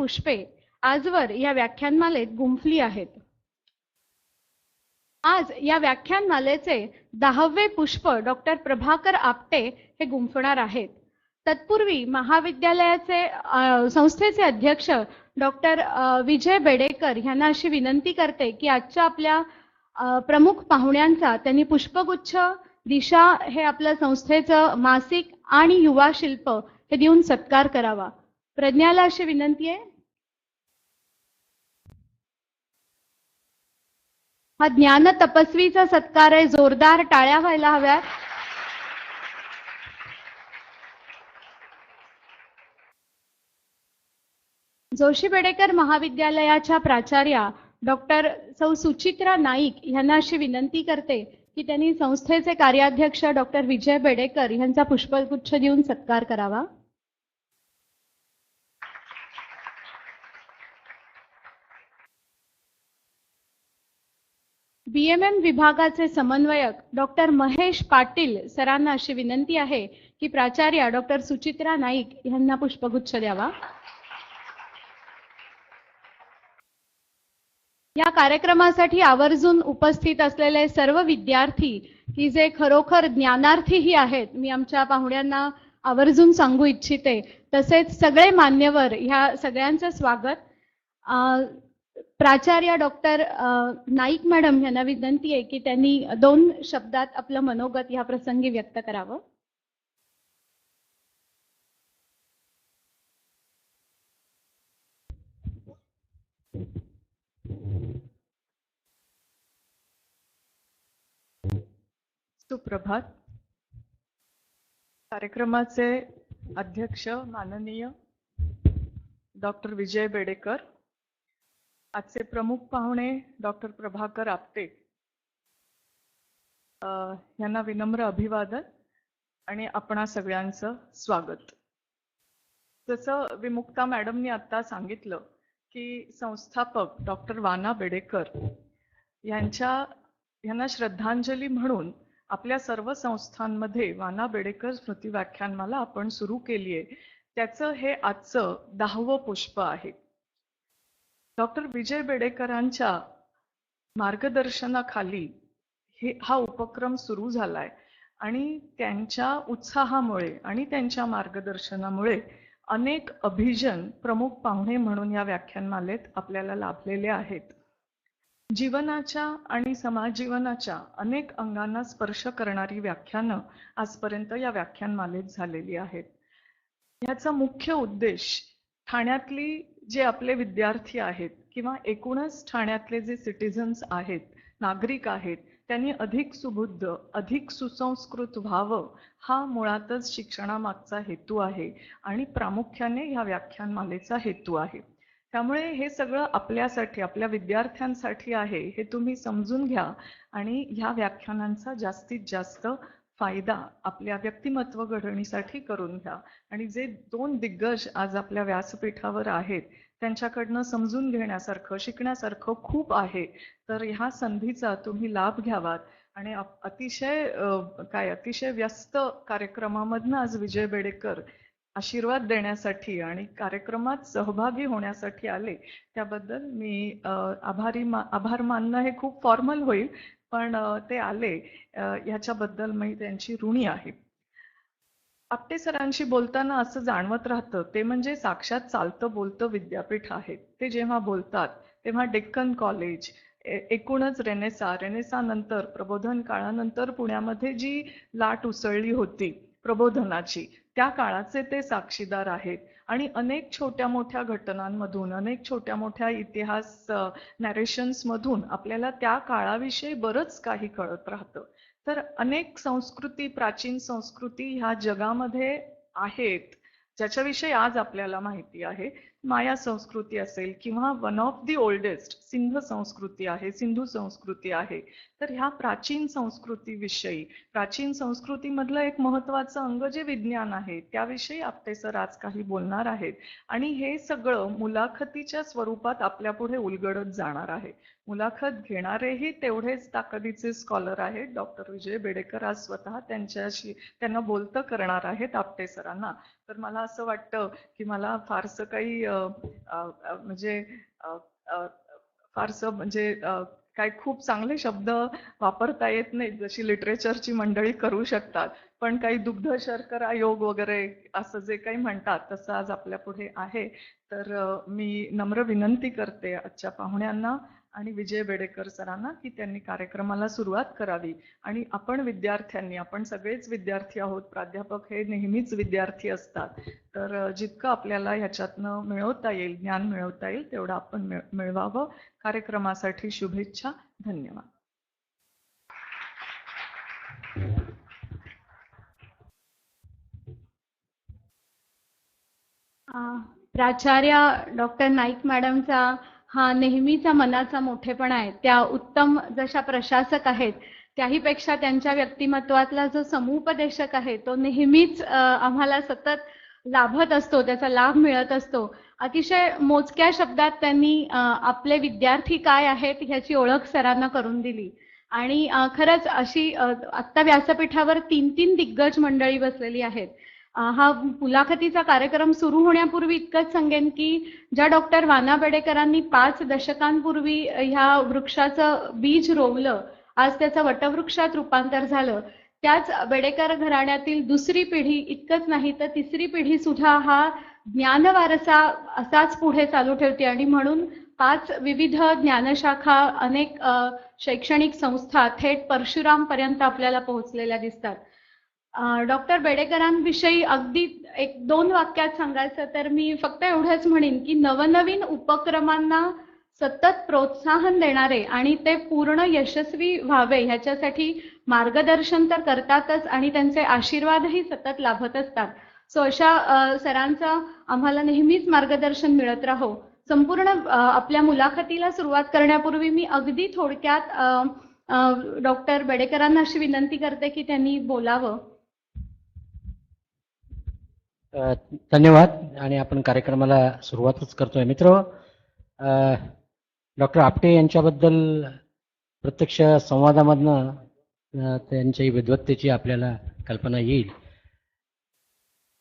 पुष्पे आजवर या व्याख्यानमालेत गुंफली आहेत. आज या व्याख्यानमालेचे 10वे पुष्प डॉक्टर प्रभाकर आपटे हे गुंफणार आहेत. तत्पूर्वी महाविद्यालयाचे संस्थेचे अध्यक्ष डॉक्टर विजय बेडेकर यांना अशी विनंती करते की आजच्या आपल्या प्रमुख पाहुण्यांचा त्यांनी पुष्पगुच्छ, दिशा हे आपल्या संस्थेचं मासिक आणि युवा शिल्प हे देऊन सत्कार करावा. प्रज्ञाला अशी विनंती आहे. हा ज्ञान तपस्वीचा सत्कार आहे. जोरदार टाळ्या व्हायला हव्यात. जोशी बेडेकर महाविद्यालयाच्या प्राचार्या डॉक्टर सौ सुचित्रा नाईक यांना अशी विनंती करते की त्यांनी संस्थेचे कार्याध्यक्ष डॉक्टर विजय बेडेकर यांचा पुष्पगुच्छ देऊन सत्कार करावा. बीएमएम विभागाचे समन्वयक डॉक्टर महेश पाटील सरांना अशी विनंती आहे की प्राचार्या डॉक्टर सुचित्रा नाईक यांना पुष्पगुच्छ द्यावा. या कार्यक्रमासाठी आवर्जून उपस्थित असलेले सर्व विद्यार्थी की जे खरोखर ज्ञानार्थीही आहेत, मी आमच्या पाहुण्यांना आवर्जून सांगू इच्छिते. तसेच सगळे मान्यवर, ह्या सगळ्यांचं स्वागत. प्राचार्य डॉक्टर नाईक मॅडम यांना विनंती आहे की त्यांनी 2 शब्दात आपलं मनोगत या प्रसंगी व्यक्त करावं. सुप्रभात. कार्यक्रमाचे अध्यक्ष माननीय डॉक्टर विजय बेडेकर, आजचे प्रमुख पाहुणे डॉक्टर प्रभाकर आपटे यांना विनम्र अभिवादन आणि आपणा सगळ्यांचं स्वागत. जसं विमुक्ता मॅडमनी आता सांगितलं की संस्थापक डॉक्टर वाना बेडेकर यांना श्रद्धांजली म्हणून आपल्या सर्व संस्थांमध्ये वाना बेडेकर स्मृती व्याख्यानमाला आपण सुरू केली आहे. त्याचं हे आजचं 10वं पुष्प आहे. डॉक्टर विजय बेडेकरांच्या मार्गदर्शनाखाली हा उपक्रम सुरू झालाय आणि त्यांच्या उत्साहामुळे आणि त्यांच्या मार्गदर्शनामुळे अनेक अभिजन प्रमुख पाहुणे म्हणून या व्याख्यानमालेत आपल्याला लाभलेले आहेत. जीवनाच्या आणि समाज जीवनाच्या अनेक अंगांना स्पर्श करणारी व्याख्यानं आजपर्यंत या व्याख्यानमालेत झालेली आहेत. ह्याचा मुख्य उद्देश ठाण्यातली जे आपले विद्यार्थी आहेत किंवा एकूणच ठाण्यातले जे सिटिझन्स आहेत, नागरिक आहेत, त्यांनी अधिक सुबुद्ध, अधिक सुसंस्कृत व्हावं हा मुळातच शिक्षणामागचा हेतू आहे आणि प्रामुख्याने ह्या व्याख्यानमालेचा हेतू आहे. त्यामुळे हे सगळं आपल्यासाठी, आपल्या विद्यार्थ्यांसाठी आहे हे तुम्ही समजून घ्या आणि ह्या व्याख्यानांचा जास्तीत जास्त फायदा आपल्या व्यक्तिमत्व घडवणीसाठी करून घ्या. आणि जे 2 दिग्गज आज आपल्या व्यासपीठावर आहेत त्यांच्याकडनं समजून घेण्यासारखं, शिकण्यासारखं खूप आहे. तर ह्या संधीचा तुम्ही लाभ घ्यावात आणि अतिशय व्यस्त कार्यक्रमामधनं आज विजय बेडेकर आशीर्वाद देण्यासाठी आणि कार्यक्रमात सहभागी होण्यासाठी आले. त्याबद्दल मी आभार मानणं हे खूप फॉर्मल होईल, पण ते आले ह्याच्याबद्दल मी त्यांची ऋणी आहे. आपटे सरांशी बोलताना असं जाणवत राहतं ते म्हणजे साक्षात चालतं बोलतं विद्यापीठ आहे. ते जेव्हा बोलतात तेव्हा डेक्कन कॉलेज, एकूणच रेनेसा नंतर प्रबोधन काळानंतर पुण्यामध्ये जी लाट उसळली होती प्रबोधनाची, त्या काळाचे ते साक्षीदार आहेत आणि अनेक छोट्या मोठ्या घटनांमधून, अनेक छोट्या मोठ्या इतिहास नॅरेशन्स मधून आपल्याला त्या काळाविषयी बरंच काही कळत राहतं. तर अनेक संस्कृती, प्राचीन संस्कृती ह्या जगामध्ये आहेत ज्याच्याविषयी आज आपल्याला माहिती आहे. माया संस्कृती असेल किंवा one of the oldest Sindhu संस्कृती आहे, सिंधू संस्कृती आहे. तर ह्या प्राचीन संस्कृतीविषयी, प्राचीन संस्कृतीमधलं एक महत्त्वाचं अंग जे विज्ञान आहे त्याविषयी आपटे सर आज काही बोलणार आहेत आणि हे सगळं मुलाखतीच्या स्वरूपात आपल्या पुढे उलगडत जाणार आहे. मुलाखत घेणारेही तेवढेच ताकदीचे स्कॉलर आहेत. डॉक्टर विजय बेडेकर आज स्वतः त्यांना बोलतं करणार आहेत आपटे सरांना. तर मला असं वाटतं की मला फारसं काही म्हणजे फारसं म्हणजे काय खूप चांगले शब्द वापरता येत नाहीत जशी लिटरेचरची मंडळी करू शकतात, पण काही दुग्ध शर्करा योग वगैरे असं जे काही म्हणतात तसं आज आपल्या पुढे आहे. तर मी नम्र विनंती करते आजच्या पाहुण्यांना आणि विजय बेडेकर सरांना की त्यांनी कार्यक्रमाला सुरुवात करावी. आणि आपण विद्यार्थ्यांनी, आपण सगळेच विद्यार्थी आहोत, प्राध्यापक हे नेहमीच विद्यार्थी असतात, तर जितकं आपल्याला ह्याच्यातनं मिळवता येईल, ज्ञान मिळवता येईल तेवढं आपण मिळवावं. कार्यक्रमासाठी शुभेच्छा. धन्यवाद. प्राचार्य डॉक्टर नाईक मॅडमचा हा नेहमीचा मनाचा मोठेपणा आहे. त्या उत्तम जशा प्रशासक आहेत त्याही पेक्षा त्यांच्या व्यक्तिमत्वातला जो समुपदेशक आहे तो नेहमीच आम्हाला सतत लाभत असतो, त्याचा लाभ मिळत असतो. अतिशय मोजक्या शब्दात त्यांनी आपले विद्यार्थी काय आहेत ह्याची ओळख सरांना करून दिली. आणि खरंच अशी आत्ता व्यासपीठावर 3 दिग्गज मंडळी बसलेली आहेत. हा मुलाखतीचा कार्यक्रम सुरू होण्यापूर्वी इतकंच सांगेन की ज्या डॉक्टर वाना बेडेकरांनी 5 दशकांपूर्वी ह्या वृक्षाचं बीज रोवलं, आज त्याचं वटवृक्षात रूपांतर झालं, त्याच बेडेकर घराण्यातील दुसरी पिढी इतकंच नाही तर तिसरी पिढी सुद्धा हा ज्ञान वारसा असाच पुढे चालू ठेवते. आणि म्हणून 5 विविध ज्ञानशाखा, अनेक शैक्षणिक संस्था थेट परशुराम पर्यंत आपल्याला पोहोचलेल्या दिसतात. डॉक्टर बेडेकरांविषयी अगदी 1-2 वाक्यात सांगायचं तर मी फक्त एवढंच म्हणेन की नवनवीन उपक्रमांना सतत प्रोत्साहन देणारे आणि ते पूर्ण यशस्वी व्हावे ह्याच्यासाठी मार्गदर्शन तर करतातच आणि त्यांचे आशीर्वादही सतत लाभत असतात. सो अशा सरांचं आम्हाला नेहमीच मार्गदर्शन मिळत राहो. संपूर्ण आपल्या मुलाखतीला सुरुवात करण्यापूर्वी मी अगदी थोडक्यात डॉक्टर बेडेकरांना अशी विनंती करते की त्यांनी बोलावं. धन्यवाद. आणि आपण कार्यक्रमाला सुरुवातच करतोय. मित्र, डॉक्टर आपटे यांच्याबद्दल प्रत्यक्ष संवादामधनं त्यांच्या विद्वत्तेची आपल्याला कल्पना येईल,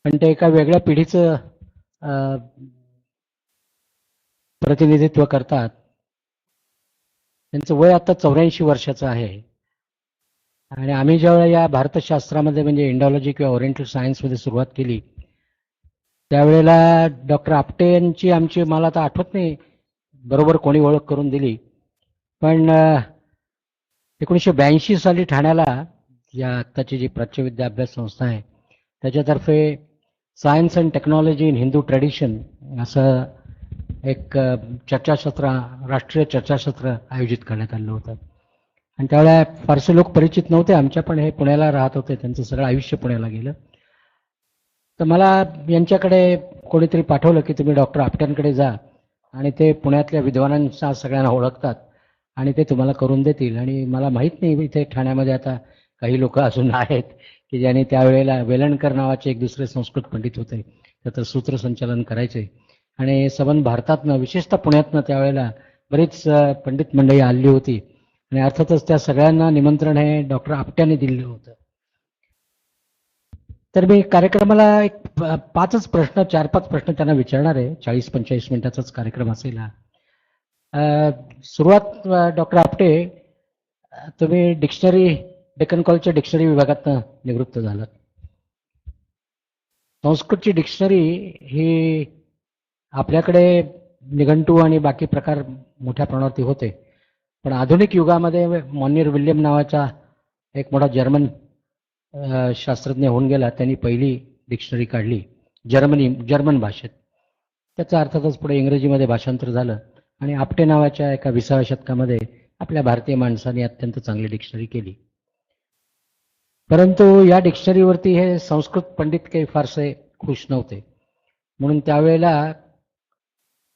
पण ते एका वेगळ्या पिढीचं प्रतिनिधित्व करतात. त्यांचं वय आता 84 वर्षाचं आहे. आणि आम्ही जेव्हा या भारतशास्त्रामध्ये म्हणजे इंडॉलॉजी किंवा ओरिएंटल सायन्समध्ये सुरुवात केली त्यावेळेला डॉक्टर आपटे यांची आमची, मला आता आठवत नाही बरोबर कोणी ओळख करून दिली, पण 1982 साली ठाण्याला या आत्ताची जी प्राच्यविद्या अभ्यास संस्था आहे त्याच्यातर्फे science and technology in Hindu tradition असं एक चर्चासत्र, राष्ट्रीय चर्चासत्र आयोजित करण्यात आलं होतं. आणि त्यावेळेला फारसे लोक परिचित नव्हते आमच्या, पण हे पुण्याला राहत होते, त्यांचं सगळं आयुष्य पुण्याला गेलं. तर मला यांच्याकडे कोणीतरी पाठवलं की तुम्ही डॉक्टर आपट्यांकडे जा आणि ते पुण्यातल्या विद्वानांना सगळ्यांना ओळखतात आणि ते तुम्हाला करून देतील. आणि मला माहीत नाही इथे ठाण्यामध्ये आता काही लोक अजून आहेत की ज्यांनी त्यावेळेला वेलणकर नावाचे एक दुसरे संस्कृत पंडित होते, त्याचं सूत्रसंचालन करायचे. आणि सबंध भारतातनं, विशेषतः पुण्यातनं त्यावेळेला बरीच पंडित मंडळी आली होती. आणि अर्थातच त्या सगळ्यांना निमंत्रण हे डॉक्टर आपट्यांनी दिलं होतं. तर मी कार्यक्रमाला एक 5 प्रश्न, 4-5 प्रश्न त्यांना विचारणार आहे. 40-45 मिनिटाचाच कार्यक्रम असेल हा. सुरुवात, डॉक्टर आपटे, तुम्ही डेक्कन कॉलेजच्या डिक्शनरी विभागातनं निवृत्त झालात. संस्कृतची डिक्शनरी ही आपल्याकडे निघंटू आणि बाकी प्रकार मोठ्या प्रमाणावरती होते, पण आधुनिक युगामध्ये मॉनियर विल्यम नावाचा एक मोठा जर्मन शास्त्रज्ञ होऊन गेला, त्यांनी पहिली डिक्शनरी काढली जर्मन भाषेत. त्याचं अर्थातच पुढे इंग्रजीमध्ये भाषांतर झालं आणि आपटे नावाच्या एका 20व्या शतकामध्ये आपल्या भारतीय माणसांनी अत्यंत चांगली डिक्शनरी केली. परंतु या डिक्शनरीवरती हे संस्कृत पंडित काही फारसे खुश नव्हते. म्हणून त्यावेळेला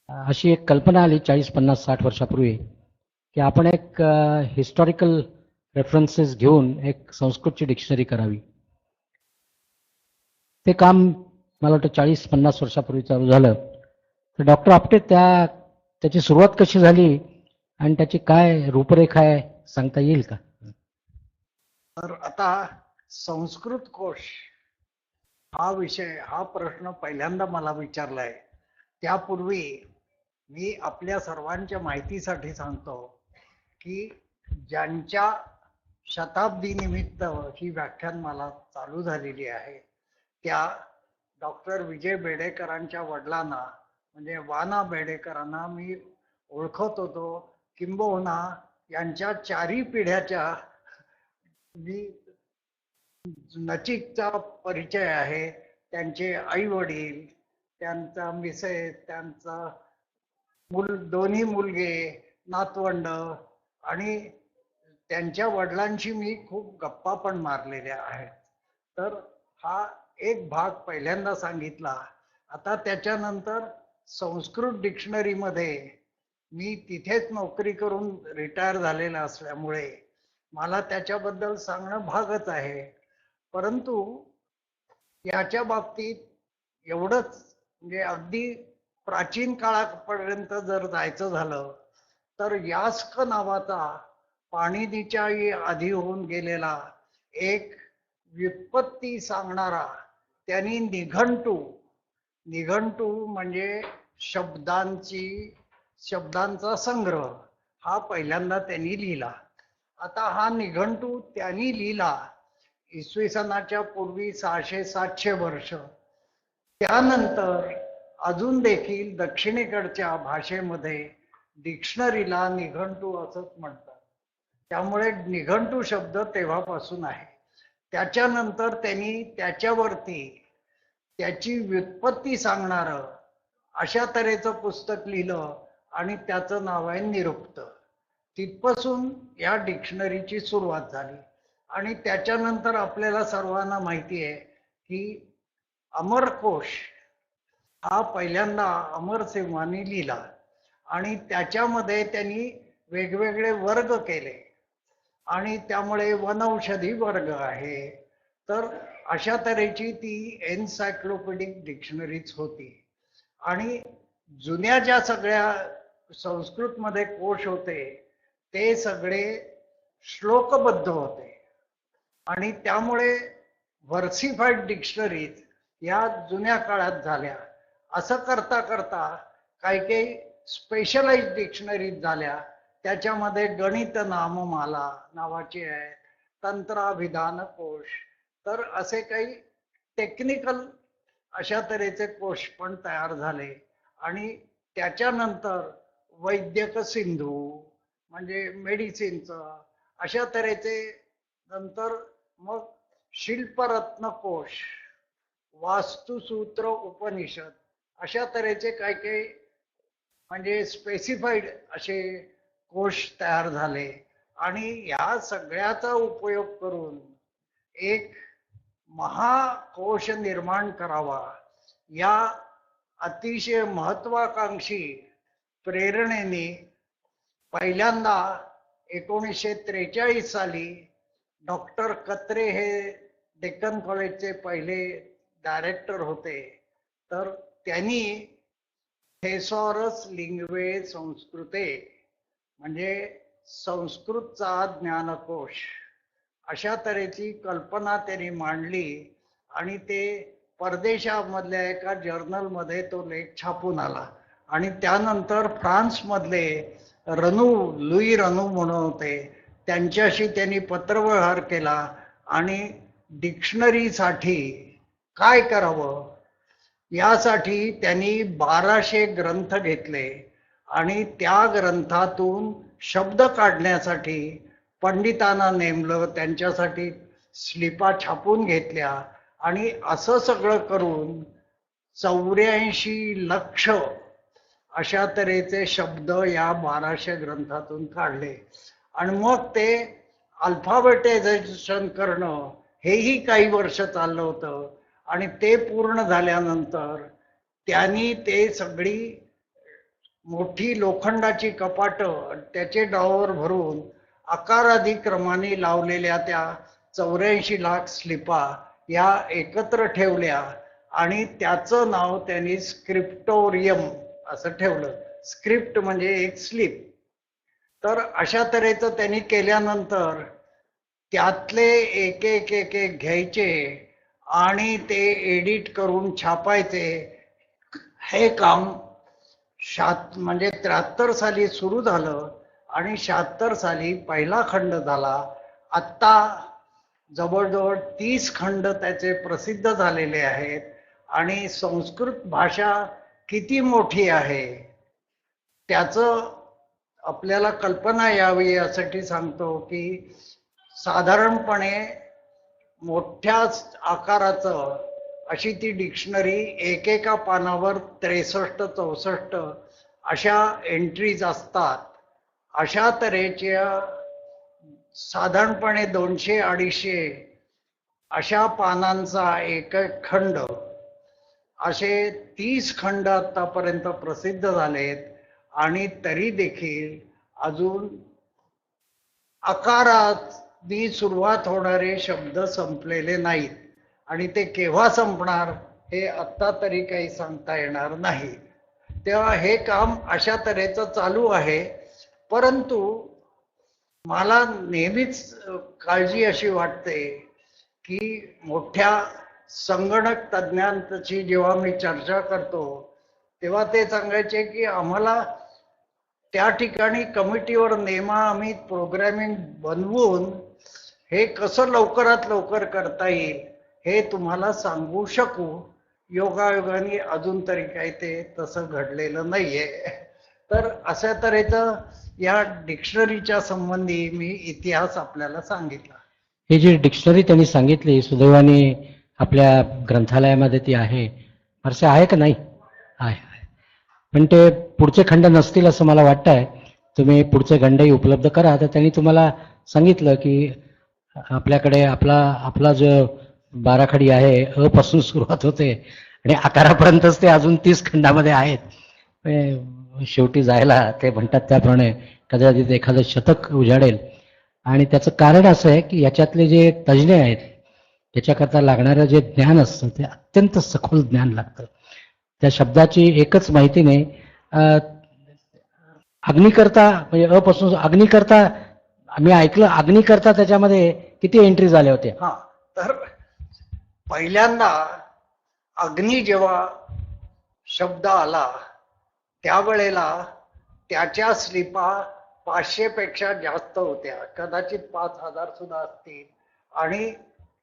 अशी एक कल्पना आली 40-50-60 वर्षापूर्वी की आपण एक हिस्टॉरिकल रेफरन्सेस घेऊन एक संस्कृतची डिक्शनरी करावी. ते काम मला वाटतं 40-50 वर्षापूर्वी चालू झालं. तर डॉक्टर आपटे त्याची सुरुवात कशी झाली आणि त्याची काय रूपरेखा आहे सांगता येईल का? तर आता संस्कृत कोश हा विषय, हा प्रश्न पहिल्यांदा मला विचारलाय त्यापूर्वी मी आपल्या सर्वांच्या माहितीसाठी सांगतो की ज्यांच्या शताब्दी निमित्त ही व्याख्यानमाला चालू झालेली आहे त्या डॉक्टर विजय बेडेकरांच्या वडिलांना म्हणजे वाना बेडेकरांना मी ओळखत होतो, किंबहुना यांच्या 4 पिढ्याच्या मी नजीकचा परिचय आहे. त्यांचे आई वडील, त्यांचा मिसेस, त्यांचा दोन्ही मुलगे, नातवंड आणि त्यांच्या वडिलांशी मी खूप गप्पा पण मारलेल्या आहेत. तर हा एक भाग पहिल्यांदा सांगितला. आता त्याच्यानंतर संस्कृत डिक्शनरी मध्ये मी तिथेच नोकरी करून रिटायर झालेला असल्यामुळे मला त्याच्याबद्दल सांगणं भागच आहे. परंतु याच्या बाबतीत एवढंच म्हणजे अगदी प्राचीन काळापर्यंत जर जायचं झालं तर यास्क नावाचा पाणिनीच्याही आधी होऊन गेलेला एक व्युत्पत्ती सांगणारा त्यांनी निघंटू म्हणजे शब्दांचा संग्रह हा पहिल्यांदा त्यांनी लिहिला. आता हा निघंटू त्यांनी लिहिला इसवी सनाच्या पूर्वी 600-700 वर्ष. त्यानंतर अजून देखील दक्षिणेकडच्या भाषेमध्ये डिक्शनरीला निघंटू असंच म्हणतात. त्यामुळे निघंटू शब्द तेव्हापासून आहे. त्याच्यानंतर त्यांनी त्याच्यावरती त्याची व्युत्पत्ती सांगणारं अशा तऱ्हेचं पुस्तक लिहिलं आणि त्याचं नाव आहे निरुक्त. तिथपासून या डिक्शनरीची सुरुवात झाली. आणि त्याच्यानंतर आपल्याला सर्वांना माहिती आहे की अमरकोश हा पहिल्यांदा अमरसिंहांनी लिहिला आणि त्याच्यामध्ये त्यांनी वेगवेगळे वर्ग केले आणि त्यामुळे वनौषधी वर्ग आहे. तर अशा तऱ्हेची ती एन्सायक्लोपीडिक डिक्शनरीच होती. आणि जुन्या ज्या सगळ्या संस्कृतमध्ये कोश होते ते सगळे श्लोकबद्ध होते आणि त्यामुळे व्हर्सिफाईड डिक्शनरीज या जुन्या काळात झाल्या. असं करता करता काही स्पेशलाइज डिक्शनरीज झाल्या. त्याच्यामध्ये गणित नाममाला नावाची आहे, तंत्राभिधान कोश, तर असे काही टेक्निकल अशा तऱ्हेचे कोश पण तयार झाले. आणि त्याच्यानंतर वैद्यक सिंधू म्हणजे मेडिसिनचं अशा तऱ्हेचे, नंतर मग शिल्परत्न कोश, वास्तुसूत्र उपनिषद अशा तऱ्हेचे काही काही म्हणजे स्पेसिफाईड असे कोश तयार झाले. आणि या सगळ्याचा उपयोग करून एक महाकोश निर्माण करावा या अतिशय महत्वाकांक्षी प्रेरणेने पहिल्यांदा 1943 साली डॉक्टर कत्रे हे डेक्कन कॉलेजचे पहिले डायरेक्टर होते. तर त्यांनी थेसॉरस लिंग्वे संस्कृते म्हणजे संस्कृतचा ज्ञानकोश अशा तऱ्हेची कल्पना त्यांनी मांडली आणि ते परदेशामधल्या एका जर्नलमध्ये तो लेख छापून आला. आणि त्यानंतर फ्रान्समधले लुई रनू म्हणून होते, त्यांच्याशी त्यांनी पत्रव्यवहार केला आणि डिक्शनरीसाठी काय करावं यासाठी त्यांनी 1200 ग्रंथ घेतले आणि त्या ग्रंथातून शब्द काढण्यासाठी पंडितांना नेमलं, त्यांच्यासाठी स्लिपा छापून घेतल्या आणि असं सगळं करून 84 लक्ष अशा तऱ्हेचे शब्द या 1200 ग्रंथातून काढले. आणि मग ते अल्फाबेटायझेशन करणं हेही काही वर्ष चाललं होतं. आणि ते पूर्ण झाल्यानंतर त्यांनी ते सगळी मोठी लोखंडाची कपाटं त्याचे ड्रॉवर भरून आकारादी क्रमाने लावलेल्या त्या 84 लाख स्लिपा या एकत्र ठेवल्या आणि त्याचं नाव त्यांनी स्क्रिप्टोरियम असं ठेवलं. स्क्रिप्ट म्हणजे एक स्लिप. तर अशा तऱ्हेचं त्यांनी केल्यानंतर त्यातले एक एक घ्यायचे आणि ते एडिट करून छापायचे. हे काम म्हणजे 73 साली सुरू झालं आणि 76 साली पहिला खंड झाला. आत्ता जवळजवळ 30 खंड त्याचे प्रसिद्ध झालेले आहेत. आणि संस्कृत भाषा किती मोठी आहे त्याचं आपल्याला कल्पना यावी यासाठी सांगतो की साधारणपणे मोठ्या आकाराचं अशी ती डिक्शनरी एकेका पानावर 63-64 अशा एंट्रीज असतात. अशा तऱ्हेच्या साधारणपणे 200-250 अशा पानांचा एक खंड, असे 30 खंड आतापर्यंत प्रसिद्ध झालेत. आणि तरी देखील अजून आकारात सुरुवात होणारे शब्द संपलेले नाहीत. आणि ते केव्हा संपणार हे आत्ता तरी काही सांगता येणार नाही. तेव्हा हे काम अशा तऱ्हेचं चालू आहे. परंतु मला नेहमीच काळजी अशी वाटते की मोठ्या संगणक तज्ञांची जेव्हा मी चर्चा करतो तेव्हा ते सांगायचे की आम्हाला त्या ठिकाणी कमिटीवर नेमा आम्ही प्रोग्रॅमिंग बनवून हे कसं लवकरात लवकर करता येईल हे तुम्हाला सांगू शकू. योगायोगाने अजून तरी काही ते तसं घडलेलं नाहीये. तर अशा तऱ्हेचं या डिक्शनरीच्या संबंधी मी इतिहास आपल्याला सांगितला. ही जी डिक्शनरी त्यांनी सांगितली सुदैवाने आपल्या ग्रंथालयामध्ये ती आहे. फारसे आहे का नाही? आहे. पण ते पुढचे खंड नसतील असं मला वाटतंय. तुम्ही पुढचे खंडही उपलब्ध करा. तर त्यांनी तुम्हाला सांगितलं की आपल्याकडे आपला जो 12 खडी आहे अ पासून सुरुवात होते आणि आकारापर्यंतच ते अजून 30 खंडामध्ये आहेत. शेवटी जायला ते म्हणतात त्याप्रमाणे कदाचित एखादं शतक उजाडेल. आणि त्याचं कारण असं आहे की याच्यातले जे तज्ज्ञ आहेत त्याच्याकरता लागणारं जे ज्ञान असतं ते अत्यंत सखोल ज्ञान लागतं. त्या शब्दाची एकच माहिती नाही. अग्निकर्ता म्हणजे अ पासून अग्निकर्ता मी ऐकलं अग्निकर्ता त्याच्यामध्ये किती एंट्री झाल्या होत्या. हा, तर पहिल्यांदा अग्नी जेव्हा शब्द आला त्यावेळेला त्याच्या स्लिपा 500 पेक्षा जास्त होत्या, कदाचित 5000 सुद्धा असतील. आणि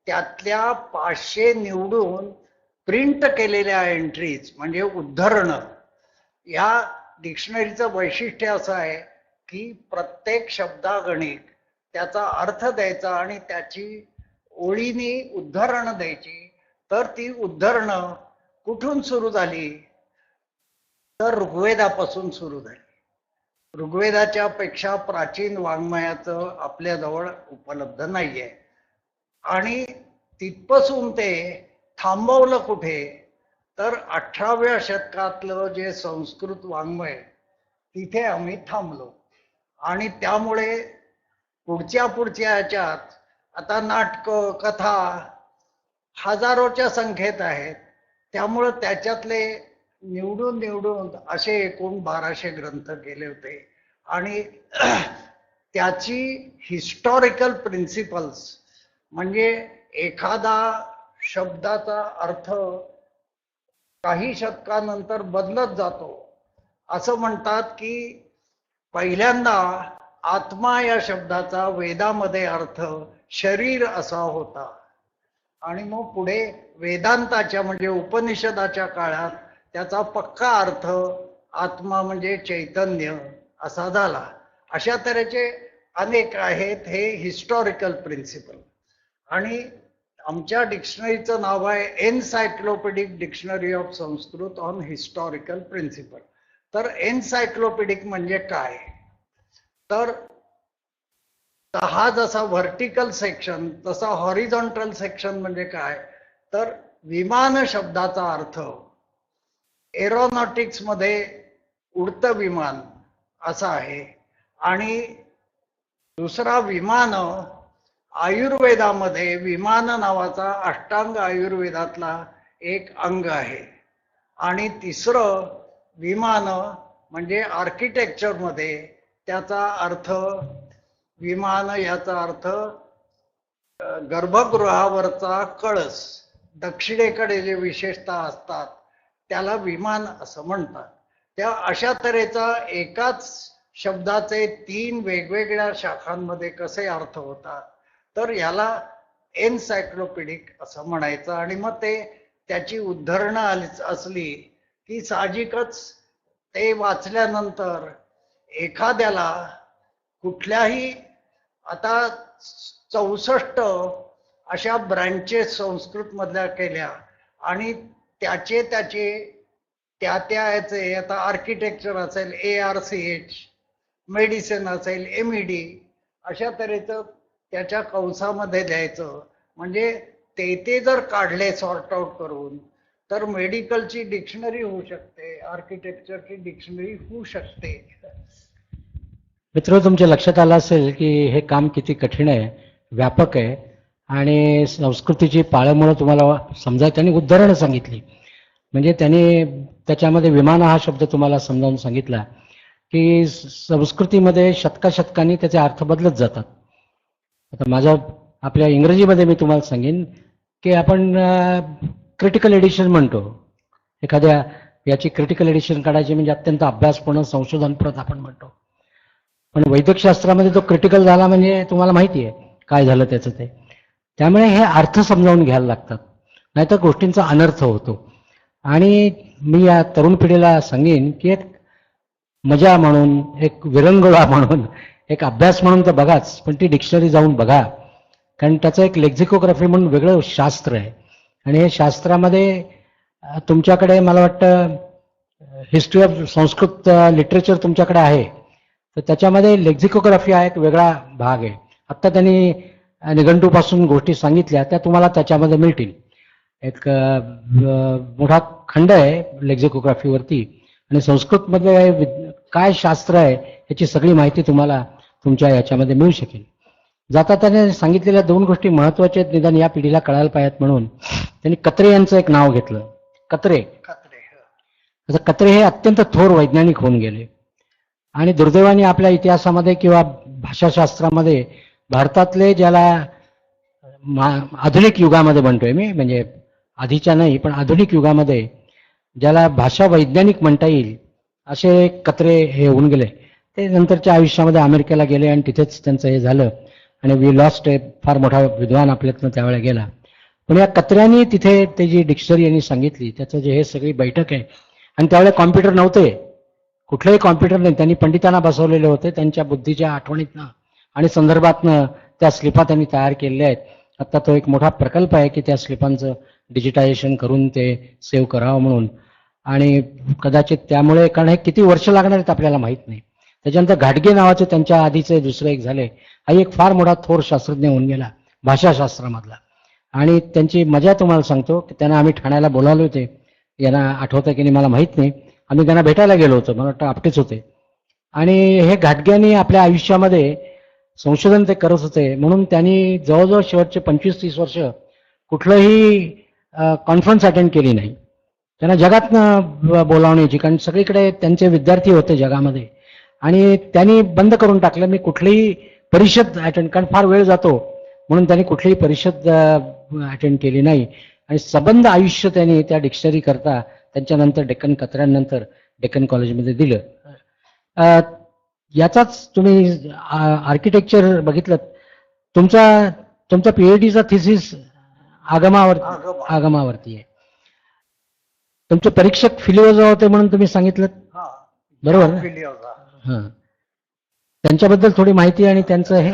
त्यातल्या 500 निवडून प्रिंट केलेल्या एंट्रीज म्हणजे उद्धरणं. या डिक्शनरीचं वैशिष्ट्य असं आहे की प्रत्येक शब्दागणिक त्याचा अर्थ द्यायचा आणि त्याची ओळीनी उद्धरणं द्यायची. तर ती उद्धरणं कुठून सुरू झाली तर ऋग्वेदापासून सुरू झाली. ऋग्वेदाच्या पेक्षा प्राचीन वाङ्मयाचं आपल्याजवळ उपलब्ध नाहीये. आणि तिथपासून ते थांबवलं कुठे तर 18व्या शतकातलं जे संस्कृत वाङ्मय तिथे आम्ही थांबलो. आणि त्यामुळे पुढच्या ह्याच्यात आता नाटकं कथा हजारोच्या संख्येत आहेत. त्यामुळं त्याच्यातले निवडून असे एकूण 1200 ग्रंथ गेले होते. आणि त्याची हिस्टॉरिकल प्रिन्सिपल्स म्हणजे एखादा शब्दाचा अर्थ काही शतकानंतर बदलत जातो. असं म्हणतात की पहिल्यांदा आत्मा या शब्दाचा वेदामध्ये अर्थ शरीर असा होता. आणि मग पुढे वेदांताच्या म्हणजे उपनिषदाच्या काळात त्याचा पक्का अर्थ आत्मा म्हणजे चैतन्य असा झाला. अशा तऱ्हेचे अनेक आहेत हे हिस्टॉरिकल प्रिन्सिपल. आणि आमच्या डिक्शनरीचं नाव आहे encyclopedic dictionary of Sanskrit on historical principle. तर एनसायक्लोपीडिक म्हणजे काय तर हा जसा व्हर्टिकल सेक्शन तसा हॉरिझॉन्टल सेक्शन म्हणजे काय तर विमान शब्दाचा अर्थ एरोनॉटिक्स मध्ये उडतं विमान असा आहे. आणि दुसरा विमान आयुर्वेदामध्ये विमान नावाचा अष्टांग आयुर्वेदातला एक अंग आहे. आणि तिसरं विमान म्हणजे आर्किटेक्चरमध्ये त्याचा अर्थ विमान याचा अर्थ गर्भगृहावरचा कळस दक्षिणेकडे जे विशेषतः असतात त्याला विमान असं म्हणतात. त्या अशा तऱ्हेचा एकाच शब्दाचे 3 वेगवेगळ्या शाखांमध्ये कसे अर्थ होतात, तर याला एनसायक्लोपीडिक असं म्हणायचं. आणि मग ते त्याची उद्धरणं असली की साहजिकच ते वाचल्यानंतर एखाद्याला कुठल्याही, आता 64 अशा ब्रँचेस संस्कृत मधल्या केल्या आणि त्याचे त्या याचे, आता आर्किटेक्चर असेल ARCH, मेडिसिन असेल MED, अशा तऱ्हेचं त्याच्या कंसामध्ये द्यायचं. म्हणजे ते जर काढले सॉर्ट आउट करून तर मेडिकलची डिक्शनरी होऊ शकते, आर्किटेक्चरची डिक्शनरी होऊ शकते. मित्र, तुमच्या लक्षात आलं असेल की हे काम किती कठीण आहे, व्यापक आहे. आणि संस्कृतीची पाळंमुळं तुम्हाला समजायची. त्यांनी उदाहरणं सांगितली, म्हणजे त्यांनी त्याच्यामध्ये विमान हा शब्द तुम्हाला समजावून सांगितला की संस्कृतीमध्ये शतकाशतकांनी त्याचे अर्थ बदलत जातात. आता आपल्या इंग्रजीमध्ये मी तुम्हाला सांगेन की आपण क्रिटिकल एडिशन म्हणतो. एखाद्या याची क्रिटिकल एडिशन काढायची म्हणजे अत्यंत अभ्यासपूर्ण संशोधनप्रत आपण म्हणतो. पण वैद्यकशास्त्रामध्ये तो क्रिटिकल झाला म्हणजे तुम्हाला माहिती आहे काय झालं त्याचं ते. त्यामुळे हे अर्थ समजावून घ्यायला लागतात, नाहीतर गोष्टींचा अनर्थ होतो. आणि मी या तरुण पिढीला सांगेन की एक मजा म्हणून, एक विरंगुळा म्हणून, एक अभ्यास म्हणून तर बघाच, पण ती डिक्शनरी जाऊन बघा. कारण त्याचं एक लेक्झिकोग्राफी म्हणून वेगळं शास्त्र आहे. आणि हे शास्त्रामध्ये तुमच्याकडे मला वाटतं हिस्ट्री ऑफ संस्कृत लिटरेचर तुमच्याकडे आहे, तर त्याच्यामध्ये लेक्झिकोग्राफी हा एक वेगळा भाग आहे. आत्ता त्यांनी निघंटूपासून गोष्टी सांगितल्या, त्या तुम्हाला त्याच्यामध्ये मिळतील. एक मोठा खंड आहे लेक्झिकोग्राफीवरती. आणि संस्कृतमध्ये काय शास्त्र आहे याची सगळी माहिती तुम्हाला तुमच्या याच्यामध्ये मिळू शकेल. जाता त्याने सांगितलेल्या 2 गोष्टी महत्त्वाच्या आहेत, निदान या पिढीला कळायला पाहिजेत म्हणून त्यांनी कत्रे यांचं एक नाव घेतलं. कत्रे कत्रे हे अत्यंत थोर वैज्ञानिक होऊन गेले. आणि दुर्दैवाने आपल्या इतिहासामध्ये किंवा भाषाशास्त्रामध्ये भारतातले, ज्याला आधुनिक युगामध्ये म्हणतोय मी, म्हणजे आधीच्या नाही पण आधुनिक युगामध्ये ज्याला भाषा वैज्ञानिक म्हणता येईल, असे कत्रे हे होऊन गेले. ते नंतरच्या आयुष्यामध्ये अमेरिकेला गेले आणि तिथेच त्यांचं हे झालं. आणि वी लॉस्ट फार मोठा विद्वान आपल्यातनं त्यावेळेला गेला. पण या कत्र्यांनी तिथे ते जी डिक्शनरी यांनी सांगितली, त्याचं जे हे सगळी बैठक आहे. आणि त्यावेळेला कॉम्प्युटर नव्हते, कुठलेही कॉम्प्युटर नाही. त्यांनी पंडितांना बसवलेले होते, त्यांच्या बुद्धीच्या आठवणीतनं आणि संदर्भातनं त्या स्लिपा त्यांनी तयार केलेल्या आहेत. आता तो एक मोठा प्रकल्प आहे की त्या स्लिपांचं डिजिटायझेशन करून ते सेव्ह करावं म्हणून. आणि कदाचित त्यामुळे, कारण हे किती वर्ष लागणार आहेत आपल्याला माहीत नाही. त्याच्यानंतर घाटगे नावाचे त्यांच्या आधीचे दुसरे एक झाले. हा एक फार मोठा थोर शास्त्रज्ञ होऊन गेला भाषाशास्त्रामधला. आणि त्यांची मजा तुम्हाला सांगतो की त्यांना आम्ही ठाण्याला बोलावले होते. यांना आठवतं की नाही मला माहीत नाही. आम्ही त्यांना भेटायला गेलो होतो, मला वाटतं आपटेच होते. आणि हे घाटग्यांनी आपल्या आयुष्यामध्ये संशोधन ते करत होते, म्हणून त्यांनी जवळजवळ शेवटचे 25-30 वर्ष कुठलंही कॉन्फरन्स अटेंड केली नाही. त्यांना जगातनं बोलावण्याची, कारण सगळीकडे त्यांचे विद्यार्थी होते जगामध्ये. आणि त्यांनी बंद करून टाकलं, मी कुठलीही परिषद अटेंड, कारण फार वेळ जातो म्हणून त्यांनी कुठलीही परिषद अटेंड केली नाही. आणि सबंध आयुष्य त्यांनी त्या डिक्शनरी करता त्यांच्यानंतर डेक्कन कत्र्यांनंतर डेक्कन कॉलेजमध्ये दिलं. याचाच तुम्ही आर्किटेक्चर बघितलं, तुमचा PhDचा थिसिस आगमावरती आहे. तुमचे परीक्षक फिलिओजा होते म्हणून तुम्ही सांगितलं, बरोबर ना? हां, त्यांच्याबद्दल थोडी माहिती आणि त्यांचं हे.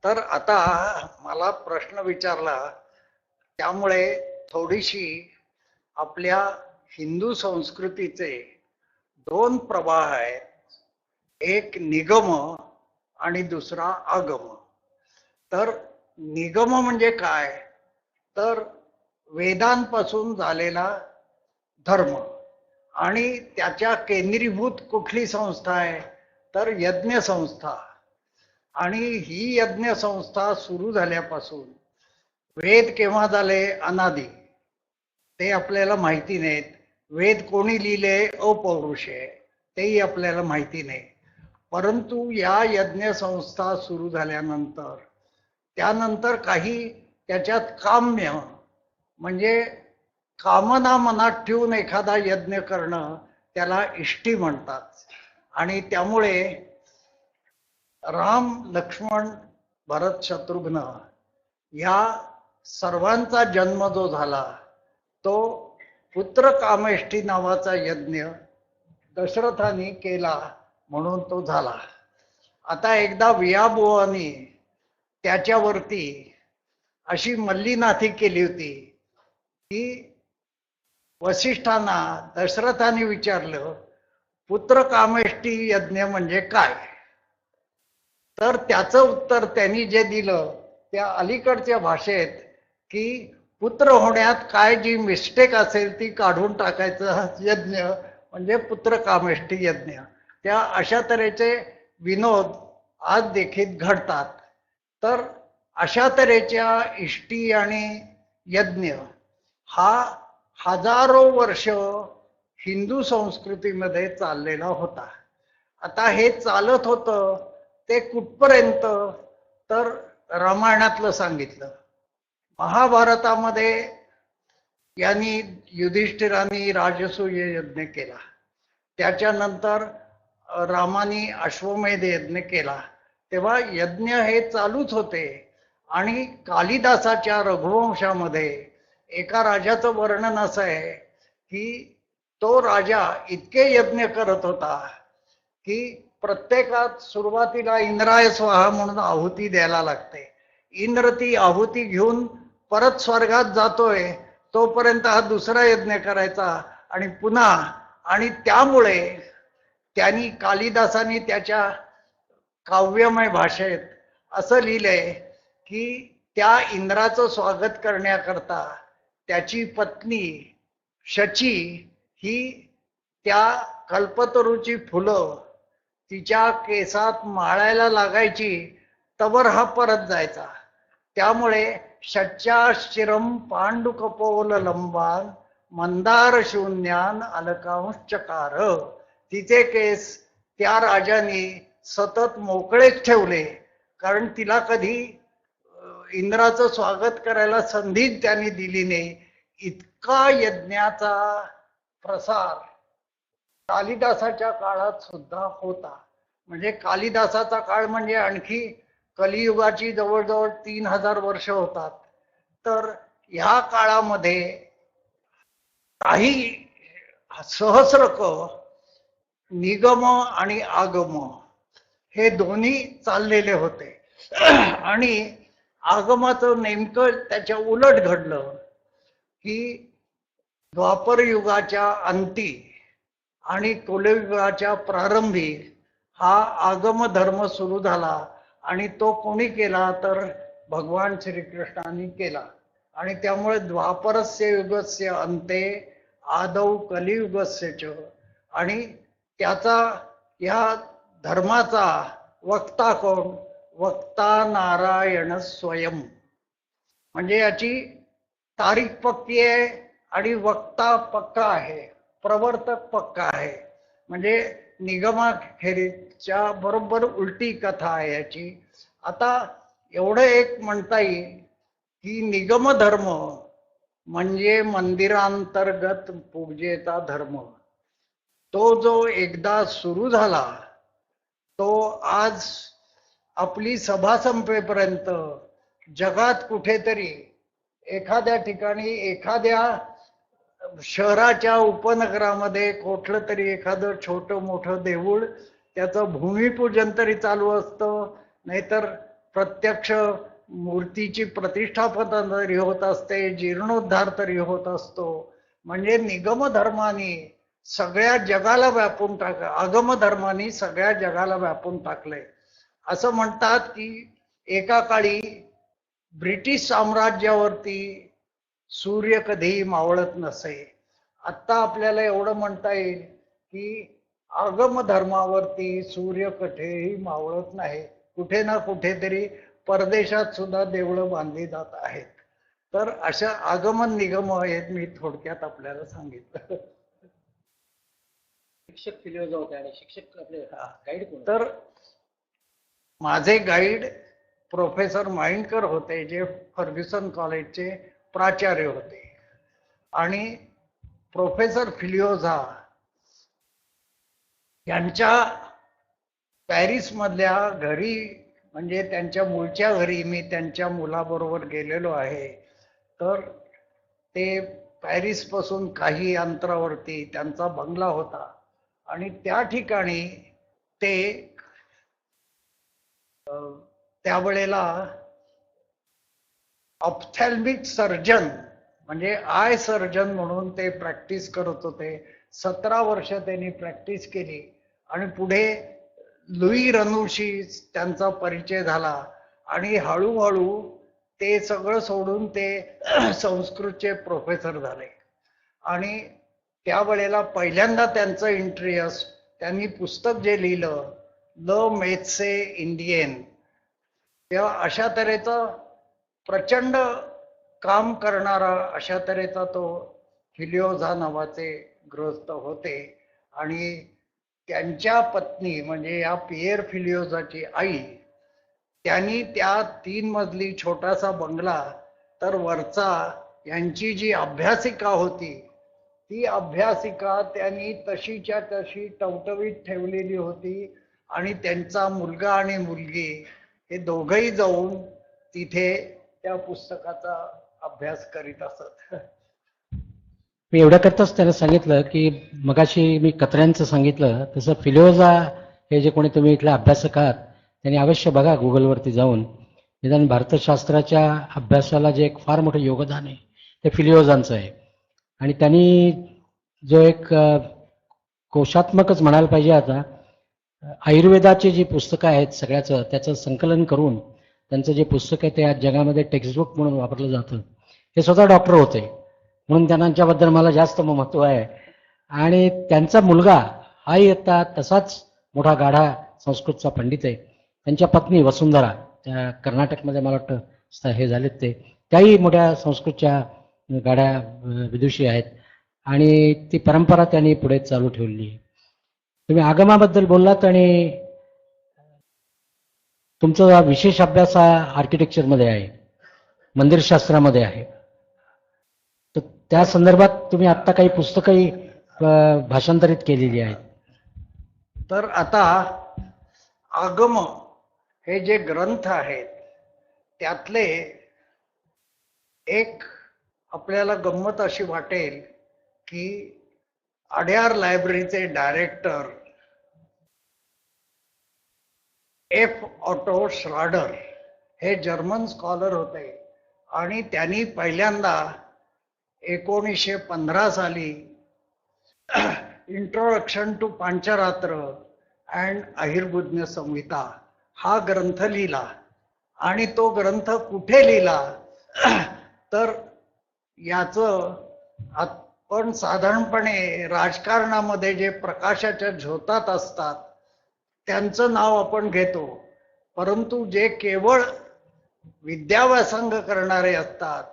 तर आता मला प्रश्न विचारला त्यामुळे थोडीशी आपल्या हिंदू संस्कृतीचे 2 प्रवाह आहेत, एक निगम आणि दुसरा आगम. तर निगम म्हणजे काय, तर वेदांपासून झालेला धर्म. आणि त्याच्या केंद्रीभूत कुठली संस्था आहे, तर यज्ञ संस्था. आणि ही यज्ञ संस्था सुरू झाल्यापासून वेद केव्हा झाले अनादी ते आपल्याला माहिती नाहीत. वेद कोणी लिहिले अपौरुष आहे तेही आपल्याला माहिती नाही. परंतु या यज्ञ संस्था सुरू झाल्यानंतर त्यानंतर काही त्याच्यात काम्य, म्हणजे कामना मनात ठेवून एखादा यज्ञ करणं, त्याला इष्टी म्हणतात. आणि त्यामुळे राम, लक्ष्मण, भरत, शत्रुघ्न या सर्वांचा जन्म जो झाला तो पुत्र कामेष्ठी नावाचा यज्ञ दशरथाने केला म्हणून तो झाला. आता एकदा वियाबुवानी त्याच्यावरती अशी मल्लीनाथी केली होती की वसिष्ठांना दशरथाने विचारलं पुत्र कामेष्ठी यज्ञ म्हणजे काय. तर त्याचं उत्तर त्यांनी जे दिलं त्या अलीकडच्या भाषेत की पुत्र होण्यात काय जी मिस्टेक असेल ती काढून टाकायचं यज्ञ म्हणजे पुत्र कामेष्ठी यज्ञ. त्या अशा तऱ्हेचे विनोद आज देखील घडतात. तर अशा तऱ्हेच्या इष्टी आणि यज्ञ हा हजारो वर्ष हिंदू संस्कृतीमध्ये चाललेला होता. आता हे चालत होतं ते कुठपर्यंत तर रामायणातलं सांगितलं. महाभारतामध्ये यांनी युधिष्ठिरांनी राजसूय यज्ञ केला. त्याच्यानंतर रामानी अश्वमेध यज्ञ केला. तेव्हा यज्ञ हे चालूच होते. आणि कालिदासाच्या रघुवंशामध्ये एका राजाचं वर्णन असं आहे की तो राजा इतके यज्ञ करत होता की प्रत्येकात सुरुवातीला इंद्राय स्वाहा म्हणून आहुती द्यायला लागते. इंद्र ती आहुती घेऊन परत स्वर्गात जातोय तोपर्यंत हा दुसरा यज्ञ करायचा आणि पुन्हा. आणि त्यामुळे त्यांनी कालिदासानी त्याच्या काव्यमय भाषेत असं लिहिलंय की त्या इंद्राचं स्वागत करण्याकरता त्याची पत्नी शची ही त्या कल्पतरूची फुलं तिच्या केसात माळायला लागायची तवर हा परत जायचा. त्यामुळे शच्या शिरम पांडुकपोल लंबान मंदार शून्यान अलकांशकार. तिचे केस त्या राजाने सतत मोकळेच ठेवले कारण तिला कधी इंद्राचं स्वागत करायला संधीच त्यांनी दिली नाही. इतका यज्ञाचा प्रसार कालिदासाच्या काळात सुद्धा होता. म्हणजे कालिदासाचा काळ म्हणजे आणखी कलियुगाची जवळजवळ 3000 वर्ष होतात. तर ह्या काळामध्ये काही सहस्रक निगम आणि आगम हे दोन्ही चाललेले होते. आणि आगमाचं नेमकं त्याच्या उलट घडलं की द्वापर युगाच्या अंती आणि कलियुगाच्या प्रारंभी हा आगम धर्म सुरू झाला. आणि तो कोणी केला तर भगवान श्रीकृष्णाने केला. आणि त्यामुळे द्वापरस्य युगस्य अंते आदौ कलियुगस्य च. आणि त्याचा या धर्माचा वक्ता कोण. वक्ता नारायण स्वयं. म्हणजे याची तारीख पक्की आहे आणि वक्ता पक्का आहे, प्रवर्तक पक्का आहे. म्हणजे निगमाखेरीच्या बरोबर उलटी कथा आहे याची. आता एवढं एक म्हणता येईल की निगम धर्म म्हणजे मंदिरांतर्गत पूजेचा धर्म. तो जो एकदा सुरू झाला तो आज आपली सभा संपेपर्यंत जगात कुठेतरी एखाद्या ठिकाणी एखाद्या शहराच्या उपनगरामध्ये कुठलं तरी एखादं छोटं मोठं देऊळ त्याचं भूमिपूजन तरी चालू असतं. नाहीतर प्रत्यक्ष मूर्तीची प्रतिष्ठापना तरी होत असते, जीर्णोद्धार तरी होत असतो. म्हणजे निगम धर्माने सगळ्या जगाला व्यापून आगम धर्माने सगळ्या जगाला व्यापून टाकलंय. असं म्हणतात की एका काळी ब्रिटिश साम्राज्यावरती सूर्य कधीही मावळत नसे. आत्ता आपल्याला एवढं म्हणता येईल की आगम धर्मावरती सूर्य कधीही मावळत नाही. कुठे ना कुठेतरी परदेशात सुद्धा देवळं बांधली जात आहेत. तर अशा आगमन निगम आहेत मी थोडक्यात आपल्याला सांगितलं. शिक्षक फिलिओजा होते आणि शिक्षक आपले गाईड कोण. तर माझे गाईड प्रोफेसर माइंडकर होते जे फर्ग्युसन कॉलेजचे प्राचार्य होते. आणि प्रोफेसर फिलिओझा यांच्या पॅरिसमधल्या घरी म्हणजे त्यांच्या मूळच्या घरी मी त्यांच्या मुलाबरोबर गेलेलो आहे. तर ते पॅरिस पासून काही अंतरावरती त्यांचा बंगला होता आणि त्या ठिकाणी ते त्यावेळेला ऑप्थॅल्मिक सर्जन म्हणजे आय सर्जन म्हणून ते प्रॅक्टिस करत होते. 17 वर्ष त्यांनी प्रॅक्टिस केली आणि पुढे लुई रनूशी त्यांचा परिचय झाला आणि हळूहळू ते सगळं सोडून ते संस्कृतचे प्रोफेसर झाले. आणि त्यावेळेला पहिल्यांदा त्यांचं इंटरेस्ट त्यांनी पुस्तक जे लिहिलं ल मेथ्से इंडियन, तेव्हा अशा तऱ्हेचा प्रचंड काम करणारा अशा तऱ्हेचा तो फिलिओझा नावाचे गृहस्थ होते. आणि त्यांच्या पत्नी म्हणजे या पियर फिलिओझाची आई, त्यांनी त्या 3 मजली छोटासा बंगला, तर वरचा यांची जी अभ्यासिका होती ती अभ्यासिका त्यांनी तशीच्या तशी टवटवीत ठेवलेली होती. आणि त्यांचा मुलगा आणि मुलगी हे दोघंही जाऊन तिथे त्या पुस्तकाचा अभ्यास करीत असत. मी एवढ्याकरताच त्याला सांगितलं की मगाशी मी कत्र्यांचं सांगितलं तसं फिलिओझा हे जे कोणी तुम्ही इथले अभ्यासक आहात त्यांनी अवश्य बघा गुगलवरती जाऊन. निदान भारतशास्त्राच्या अभ्यासाला जे एक फार मोठं योगदान आहे ते फिलिओझांचं आहे. आणि त्यांनी जो एक कोशात्मकच म्हणायला पाहिजे आता, आयुर्वेदाची जी पुस्तकं आहेत सगळ्याचं त्याचं संकलन करून त्यांचं जे पुस्तक आहे ते आज जगामध्ये टेक्स्टबुक म्हणून वापरलं जातं. हे स्वतः डॉक्टर होते म्हणून त्यांच्याबद्दल मला जास्त महत्त्व आहे. आणि त्यांचा मुलगा हाही आता तसाच मोठा गाढा संस्कृतचा पंडित आहे. त्यांच्या पत्नी वसुंधरा त्या कर्नाटकमध्ये मला वाटतं हे झालेत ते, त्याही मोठ्या संस्कृतच्या गाड्या विदुषी आहेत. आणि ती परंपरा त्यांनी पुढे चालू ठेवली आहे. तुम्ही आगमाबद्दल बोललात आणि तुमचा विशेष अभ्यास हा आर्किटेक्चरमध्ये आहे, मंदिरशास्त्रामध्ये आहे. तर त्या संदर्भात तुम्ही आत्ता काही पुस्तकंही भाषांतरित केलेली आहेत. तर आता आगम हे जे ग्रंथ आहेत त्यातले एक आपल्याला गंमत अशी वाटेल की अड्यार लायब्ररीचे डायरेक्टर एफ ऑटो श्राडर हे जर्मन स्कॉलर होते. आणि त्यांनी पहिल्यांदा 1915 साली इंट्रोडक्शन टू पांचरात्र अँड अहिर्बुज्ञ संहिता हा ग्रंथ लिहिला. आणि तो ग्रंथ कुठे लिहिला तर याचं आपण साधारणपणे राजकारणामध्ये जे प्रकाशाच्या झोतात असतात त्यांचं नाव आपण घेतो, परंतु जे केवळ विद्याव्यासंग करणारे असतात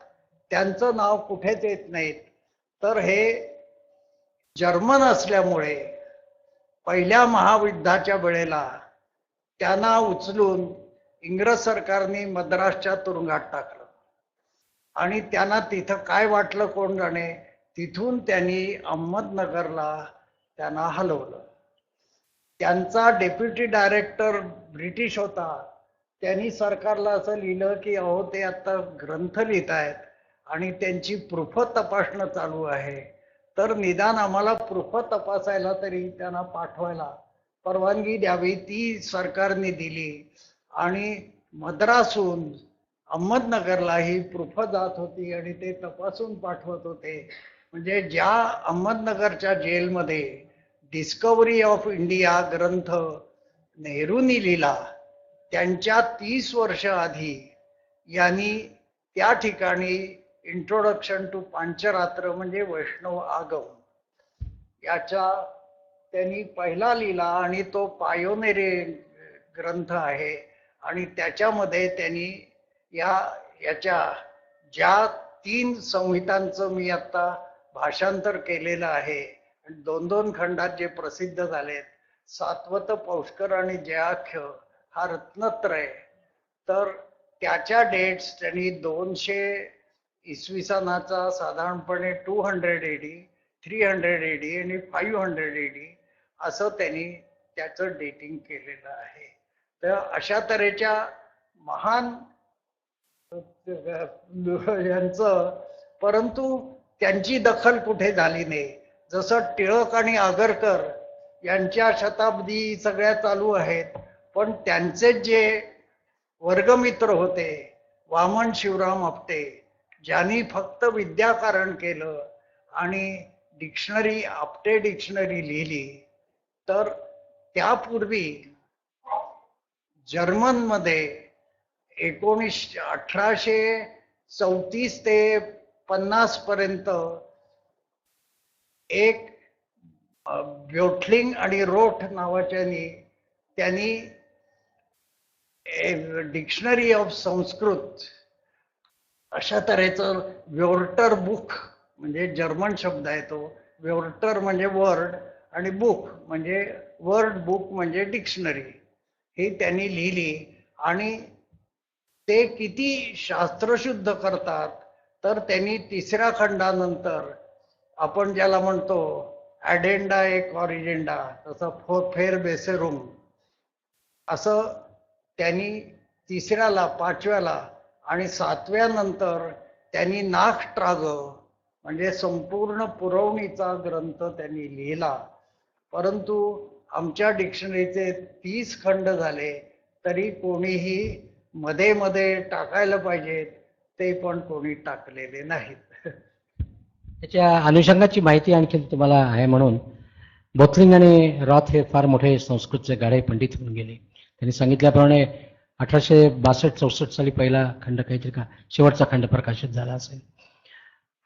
त्यांचं नाव कुठेच येत नाहीत. तर हे जर्मन असल्यामुळे पहिल्या महायुद्धाच्या वेळेला त्यांना उचलून इंग्रज सरकारने मद्रासच्या तुरुंगात टाकलं. आणि त्यांना तिथं काय वाटलं कोण जाणे, तिथून त्यांनी अहमदनगरला त्यांना हलवलं. त्यांचा डेप्युटी डायरेक्टर ब्रिटिश होता. त्यांनी सरकारला असं लिहिलं की अहो ते आता ग्रंथ लिहित आहेत आणि त्यांची प्रूफ तपासणं चालू आहे, तर निदान आम्हाला प्रूफ तपासायला तरी त्यांना पाठवायला परवानगी द्यावी. ती सरकारने दिली आणि मद्रासहून अहमदनगरला ही प्रूफ जात होती आणि ते तपासून पाठवत होते. म्हणजे ज्या अहमदनगरच्या जेलमध्ये डिस्कवरी ऑफ इंडिया ग्रंथ नेहरूंनी लिहिला त्यांच्या 30 वर्ष आधी यांनी त्या ठिकाणी इंट्रोडक्शन टू पांचरात्र म्हणजे वैष्णव आगम याचा त्यांनी पहिला लिहिला आणि तो पायोनेरी ग्रंथ आहे. आणि त्याच्यामध्ये त्यांनी याच्या ज्या 3 संहितांचं मी आता भाषांतर केलेलं आहे, 2-2 खंडात जे प्रसिद्ध झालेत, सात्वत, पौष्कर आणि जयाख्य हा रत्नत्रय, तर त्याच्या डेट्स त्यांनी 200 इसवी सनाचा साधारणपणे 200 AD, 300 AD आणि 500 AD असं त्यांनी त्याचं डेटिंग केलेलं आहे. तर अशा तऱ्हेच्या महान यांचं, परंतु त्यांची दखल कुठे झाली नाही. जसं टिळक आणि आगरकर यांच्या शताब्दी सगळ्या चालू आहेत, पण त्यांचे जे वर्गमित्र होते वामन शिवराम आपटे, ज्यांनी फक्त विद्याकारण केलं आणि डिक्शनरी, आपटे डिक्शनरी लिहिली, तर त्यापूर्वी जर्मनमध्ये 1834 ते 50 पर्यंत एक ब्योटलिंग आणि रोठ नावाच्यानी त्यांनी डिक्शनरी ऑफ संस्कृत अशा तऱ्हेचं व्योर्टर बुक, म्हणजे जर्मन शब्द आहे तो. व्योर्टर म्हणजे वर्ड आणि बुक म्हणजे वर्ड बुक म्हणजे डिक्शनरी, ही त्यांनी लिहिली. आणि ते किती शास्त्रशुद्ध करतात, तर त्यांनी 3ऱ्या खंडानंतर आपण ज्याला म्हणतो ॲडेंडा एक ऑरिजेंडा, तसं फेर बेसेरुम, असं त्यांनी 3ऱ्याला, 5व्याला आणि 7व्या नंतर त्यांनी नाखट्राग म्हणजे संपूर्ण पुरवणीचा ग्रंथ त्यांनी लिहिला. परंतु आमच्या डिक्शनरीचे 30 खंड झाले, तरी कोणीही मध्ये मध्ये टाकायला पाहिजेत ते पण कोणी टाकलेले नाहीत. त्याच्या अनुषंगाची माहिती आणखी तुम्हाला आहे म्हणून, बोथलिंग आणि रॉथ हे फार मोठे संस्कृतचे गाढे पंडित होऊन गेले. त्यांनी सांगितल्याप्रमाणे 1862-64 साली पहिला खंड काहीतरी का शेवटचा खंड प्रकाशित झाला असेल.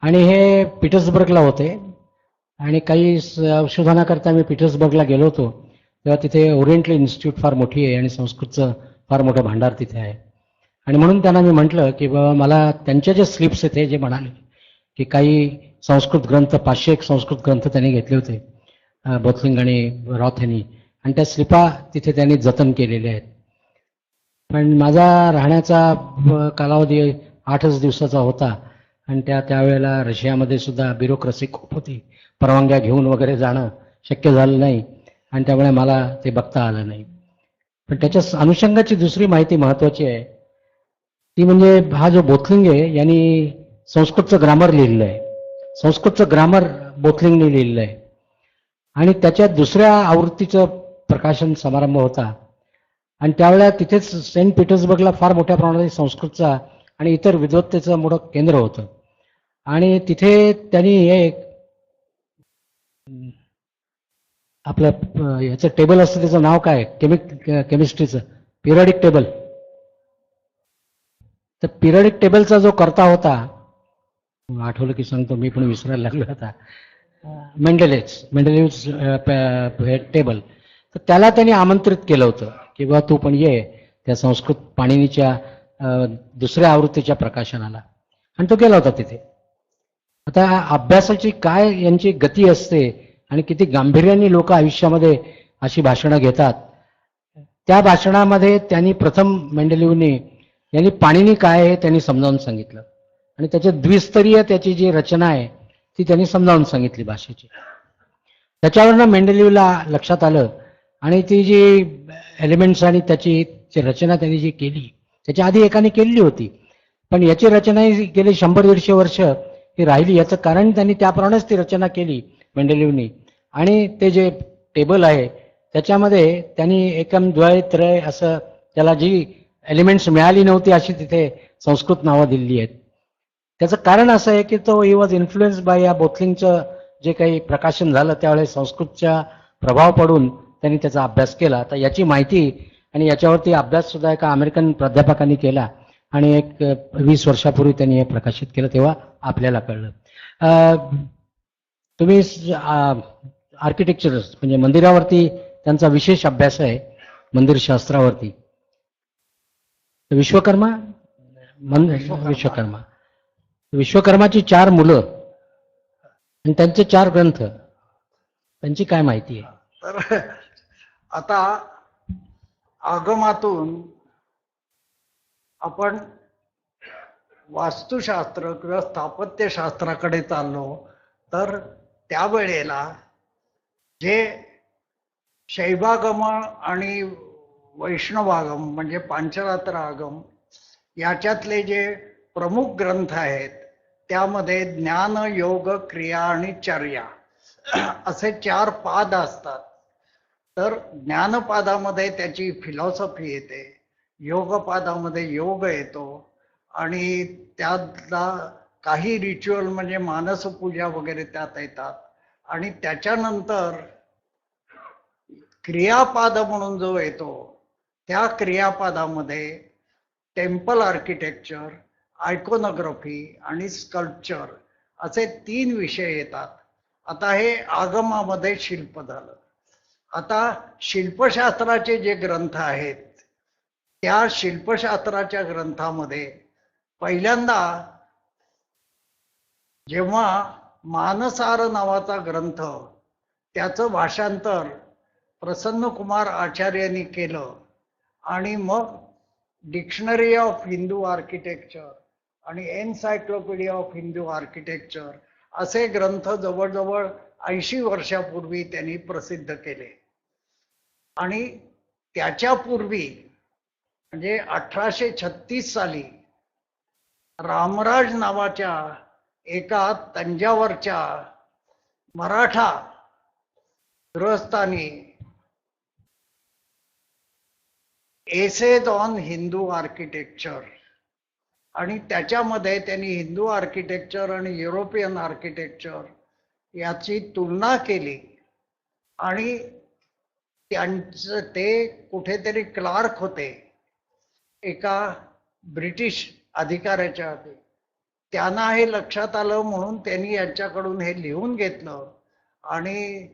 आणि हे पीटर्सबर्गला होते. आणि काही संशोधनाकरता मी पीटर्सबर्गला गेलो होतो, तेव्हा तिथे ओरिएंटल इन्स्टिट्यूट फार मोठी आहे आणि संस्कृतचं फार मोठं भांडार तिथे आहे. आणि म्हणून त्यांना मी म्हटलं की बाबा मला त्यांच्या जे स्लिप्स आहेत ते जे म्हणाले की काही संस्कृत ग्रंथ, 501 संस्कृत ग्रंथ त्यांनी घेतले होते बोथलिंग आणि रॉथ यांनी, आणि त्या स्लिपा तिथे त्यांनी जतन केलेल्या आहेत. पण माझा राहण्याचा कालावधी 8च दिवसाचा होता आणि त्यावेळेला रशियामध्ये सुद्धा ब्युरोक्रसी खूप होती. परवानग्या घेऊन वगैरे जाणं शक्य झालं नाही आणि त्यामुळे मला ते बघता आलं नाही. पण त्याच्या अनुषंगाची दुसरी माहिती महत्त्वाची आहे ती म्हणजे हा जो बोथलिंग आहे यांनी संस्कृतचं ग्रामर लिहिलेलं आहे. संस्कृतचं ग्रामर बोथलिंगने लिहिलेलं आहे. आणि त्याच्या 2ऱ्या आवृत्तीचं प्रकाशन समारंभ होता आणि त्यावेळेला तिथेच सेंट पीटर्सबर्गला फार मोठ्या प्रमाणात संस्कृतचा आणि इतर विद्वत्तेचं मोठं केंद्र होतं. आणि तिथे त्यांनी एक आपलं याचं टेबल असतं, त्याचं नाव काय, केमिस्ट्रीचं पिरियडिक टेबल. तर पिरियडिक टेबलचा जो करता होता, आठवलं की सांगतो, मी पण विसरायला लागलो आता, मेंडेलिव्ह टेबल. तर त्याला त्यांनी आमंत्रित केलं होतं की बा तू पण ये त्या संस्कृत पाणिनीच्या 2ऱ्या आवृत्तीच्या प्रकाशनाला, आणि तो गेला होता तिथे. आता अभ्यासाची काय यांची गती असते आणि किती गांभीर्याने लोक आयुष्यामध्ये अशी भाषणं घेतात. त्या भाषणामध्ये त्यांनी प्रथम मेंडेलिव्हनी यांनी पाणिनी काय आहे त्यांनी समजावून सांगितलं आणि त्याचे द्विस्तरीय त्याची जी रचना आहे ती त्यांनी समजावून सांगितली भाषेची. त्याच्यावरनं मेंडेलिव्हला लक्षात आलं आणि ती जी एलिमेंट्स आणि त्याची रचना त्यांनी जी केली, त्याच्या आधी एकाने केलेली होती, पण याची रचना ही गेली 100-150 वर्ष ही राहिली. याचं कारण त्यांनी त्याप्रमाणेच ती रचना केली मेंडेलिव्हनी. आणि ते जे टेबल आहे त्याच्यामध्ये त्यांनी एकम द्वय त्रय असं त्याला जी एलिमेंट्स मिळाली नव्हती अशी तिथे संस्कृत नावं दिलेली आहेत. त्याचं कारण असं आहे की तो ही वॉज इन्फ्लुएन्स बाय या बोथलिंगचं जे काही प्रकाशन झालं त्यावेळेस संस्कृतचा प्रभाव पडून त्यांनी त्याचा अभ्यास केला. तर याची माहिती आणि याच्यावरती अभ्यास सुद्धा एका अमेरिकन प्राध्यापकांनी केला आणि एक 20 वर्षापूर्वी त्यांनी हे प्रकाशित केलं, तेव्हा आपल्याला कळलं. तुम्ही आर्किटेक्चर म्हणजे मंदिरावरती त्यांचा विशेष अभ्यास आहे, मंदिरशास्त्रावरती. विश्वकर्माची 4 मुलं आणि त्यांचे 4 ग्रंथ, त्यांची काय माहिती आहे? तर आता आगमातून आपण वास्तुशास्त्र किंवा स्थापत्यशास्त्राकडे चाललो, तर त्यावेळेला जे शैवागम आणि वैष्णवागम म्हणजे पांचरात्र आगम याच्यातले जे प्रमुख ग्रंथ आहेत त्यामध्ये ज्ञान, योग, क्रिया आणि चर्या असे 4 पाद असतात. तर ज्ञानपादामध्ये त्याची फिलॉसॉफी येते, योगपादामध्ये योग येतो आणि त्यातला काही रिच्युअल म्हणजे मानसपूजा वगैरे त्यात येतात. आणि त्याच्यानंतर क्रियापाद म्हणून जो येतो त्या क्रियापादामध्ये टेम्पल आर्किटेक्चर, आयकोनोग्राफी आणि स्कल्पचर असे 3 विषय येतात. आता हे आगमामध्ये शिल्प झालं. आता शिल्पशास्त्राचे जे ग्रंथ आहेत त्या शिल्पशास्त्राच्या ग्रंथामध्ये पहिल्यांदा जेव्हा मानसार नावाचा ग्रंथ त्याचं भाषांतर प्रसन्न कुमार आचार्यांनी केलं आणि मग डिक्शनरी ऑफ हिंदू आर्किटेक्चर आणि एन्सायक्लोपीडिया ऑफ हिंदू आर्किटेक्चर असे ग्रंथ जवळजवळ 80 वर्षापूर्वी त्यांनी प्रसिद्ध केले. आणि त्याच्यापूर्वी म्हणजे 1836 साली रामराज नावाच्या एका तंजावरच्या मराठा गृहस्थानी एसेज ऑन हिंदू आर्किटेक्चर आणि त्याच्यामध्ये त्यांनी हिंदू आर्किटेक्चर आणि युरोपियन आर्किटेक्चर याची तुलना केली. आणि त्यांचं ते कुठेतरी क्लार्क होते एका ब्रिटिश अधिकाऱ्याच्या हाती. त्यांना हे लक्षात आलं म्हणून त्यांनी यांच्याकडून हे लिहून घेतलं आणि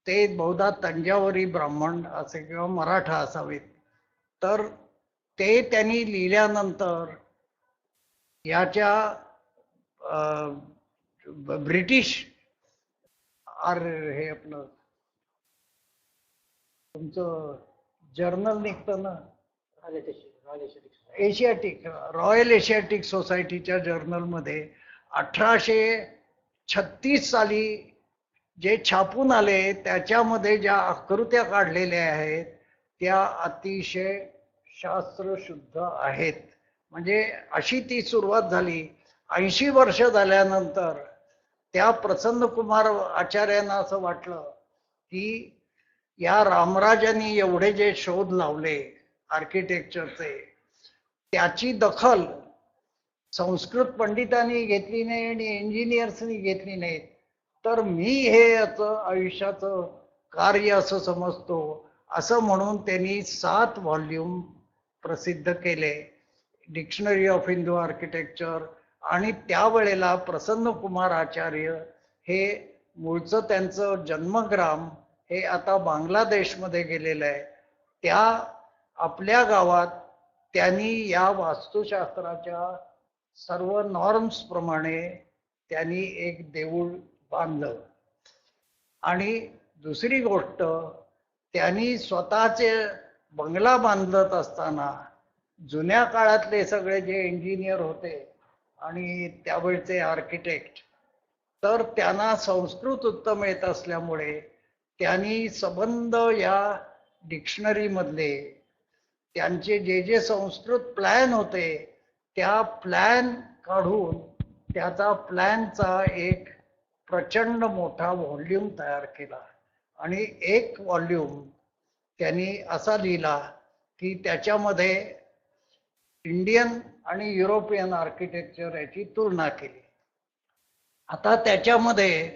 ते बहुधा तंजावरी ब्राह्मण असे किंवा मराठा असावेत. तर ते त्यांनी लिहिल्यानंतर याच्या ब्रिटिश हे आपलं तुमचं जर्नल निघतं ना एशियाटिक, रॉयल एशियाटिक सोसायटीच्या जर्नलमध्ये 1836 साली जे छापून आले त्याच्यामध्ये ज्या आकृत्या काढलेल्या आहेत त्या अतिशय शास्त्रशुद्ध आहेत. म्हणजे अशी ती सुरुवात झाली. 80 वर्ष झाल्यानंतर त्या प्रसन्न कुमार आचार्यांना असं वाटलं की या रामराजांनी एवढे जे शोध लावले आर्किटेक्चरचे त्याची दखल संस्कृत पंडितांनी घेतली नाही आणि इंजिनियर्सनी घेतली नाही. तर मी हे याचं आयुष्याचं कार्य असं समजतो असं म्हणून त्यांनी 7 व्हॉल्यूम प्रसिद्ध केले डिक्शनरी ऑफ हिंदू आर्किटेक्चर. आणि त्यावेळेला प्रसन्न कुमार आचार्य हे मूळचं त्यांचं जन्मग्राम हे आता बांगलादेशमध्ये गेलेलं आहे. त्या आपल्या गावात त्यांनी या वास्तुशास्त्राच्या सर्व नॉर्म्स प्रमाणे त्यांनी एक देऊळ बांधलं. आणि दुसरी गोष्ट त्यांनी स्वतःचे बंगला बांधत असताना जुन्या काळातले सगळे जे इंजिनियर होते आणि त्यावेळचे आर्किटेक्ट तर त्यांना संस्कृत उत्तम येत असल्यामुळे त्यांनी संबंध या डिक्शनरी मधले त्यांचे जे जे संस्कृत प्लॅन होते त्या प्लॅन काढून त्याचा प्लॅनचा एक प्रचंड मोठा व्हॉल्यूम तयार केला. आणि एक व्हॉल्यूम त्यांनी असा लिहिला की त्याच्यामध्ये इंडियन आणि युरोपियन आर्किटेक्चर याची तुलना केली. आता त्याच्यामध्ये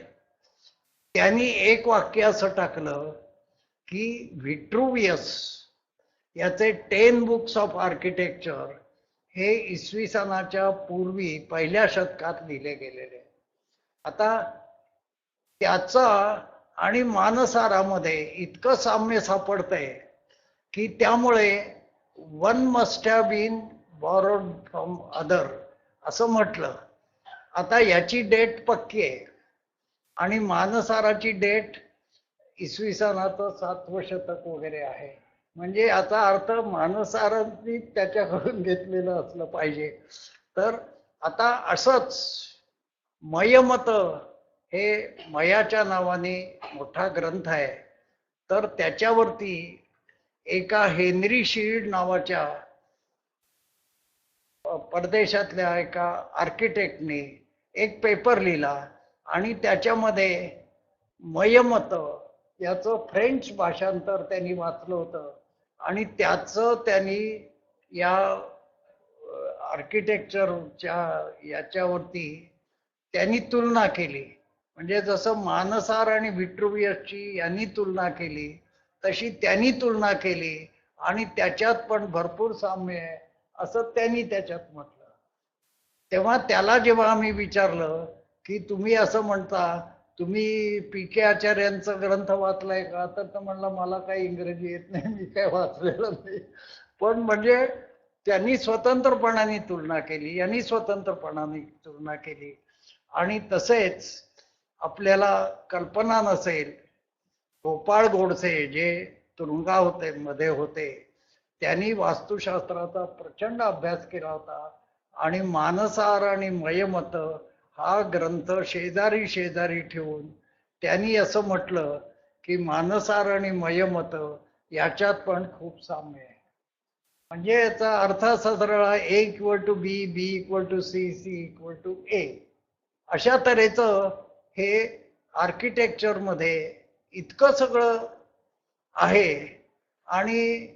त्यांनी एक वाक्य असं टाकलं की व्हिट्रुवियस याचे 10 बुक्स ऑफ आर्किटेक्चर हे इसवी सनाच्या पूर्वी 1ल्या शतकात लिहिले गेलेले. आता त्याचा आणि मानसारामध्ये इतकं साम्य सापडतंय की त्यामुळे one must have been borrowed from other असं म्हटलं. आता याची डेट पक्की आहे आणि मानसाराची डेट इसवी सनाचं 7वं शतक वगैरे आहे. म्हणजे याचा अर्थ मानसारांनी त्याच्याकडून घेतलेलं असलं पाहिजे. तर आता असंच मयमत हे मयाच्या नावाने मोठा ग्रंथ आहे तर त्याच्यावरती एका हेनरी शील्ड नावाच्या परदेशातल्या एका आर्किटेक्टने एक पेपर लिहिला आणि त्याच्यामध्ये मयमत याचं फ्रेंच भाषांतर त्यांनी वाचलं होतं आणि त्याचं त्यांनी या आर्किटेक्चरच्या याच्यावरती त्यांनी तुलना केली. म्हणजे जसं मानसार आणि व्हिट्रुवियसची यांनी तुलना केली तशी त्यांनी तुलना केली आणि त्याच्यात पण भरपूर साम्य आहे असं त्यांनी त्याच्यात म्हटलं. तेव्हा त्याला जेव्हा आम्ही विचारलं की तुम्ही असं म्हणता, तुम्ही पी के आचार्यांचा ग्रंथ वाचलाय का, तर तो म्हणला मला काही इंग्रजी येत नाही, मी काय वाचलेलं नाही. पण म्हणजे त्यांनी स्वतंत्रपणाने तुलना केली, यांनी स्वतंत्रपणाने तुलना केली. आणि तसेच आपल्याला कल्पना नसेल, गोपाळ गोडसे जे तुरुंगा होते मध्ये होते, त्यांनी वास्तुशास्त्राचा प्रचंड अभ्यास केला होता आणि मानसार आणि मयमत हा ग्रंथ शेजारी शेजारी ठेवून त्यांनी असं म्हटलं की मानसार आणि मयमत याच्यात पण खूप साम्य आहे. म्हणजे याचा अर्थ असा सरळ A = B, B = C, C = A अशा तऱ्हेचं हे आर्किटेक्चर मध्ये इतकं सगळं आहे. आणि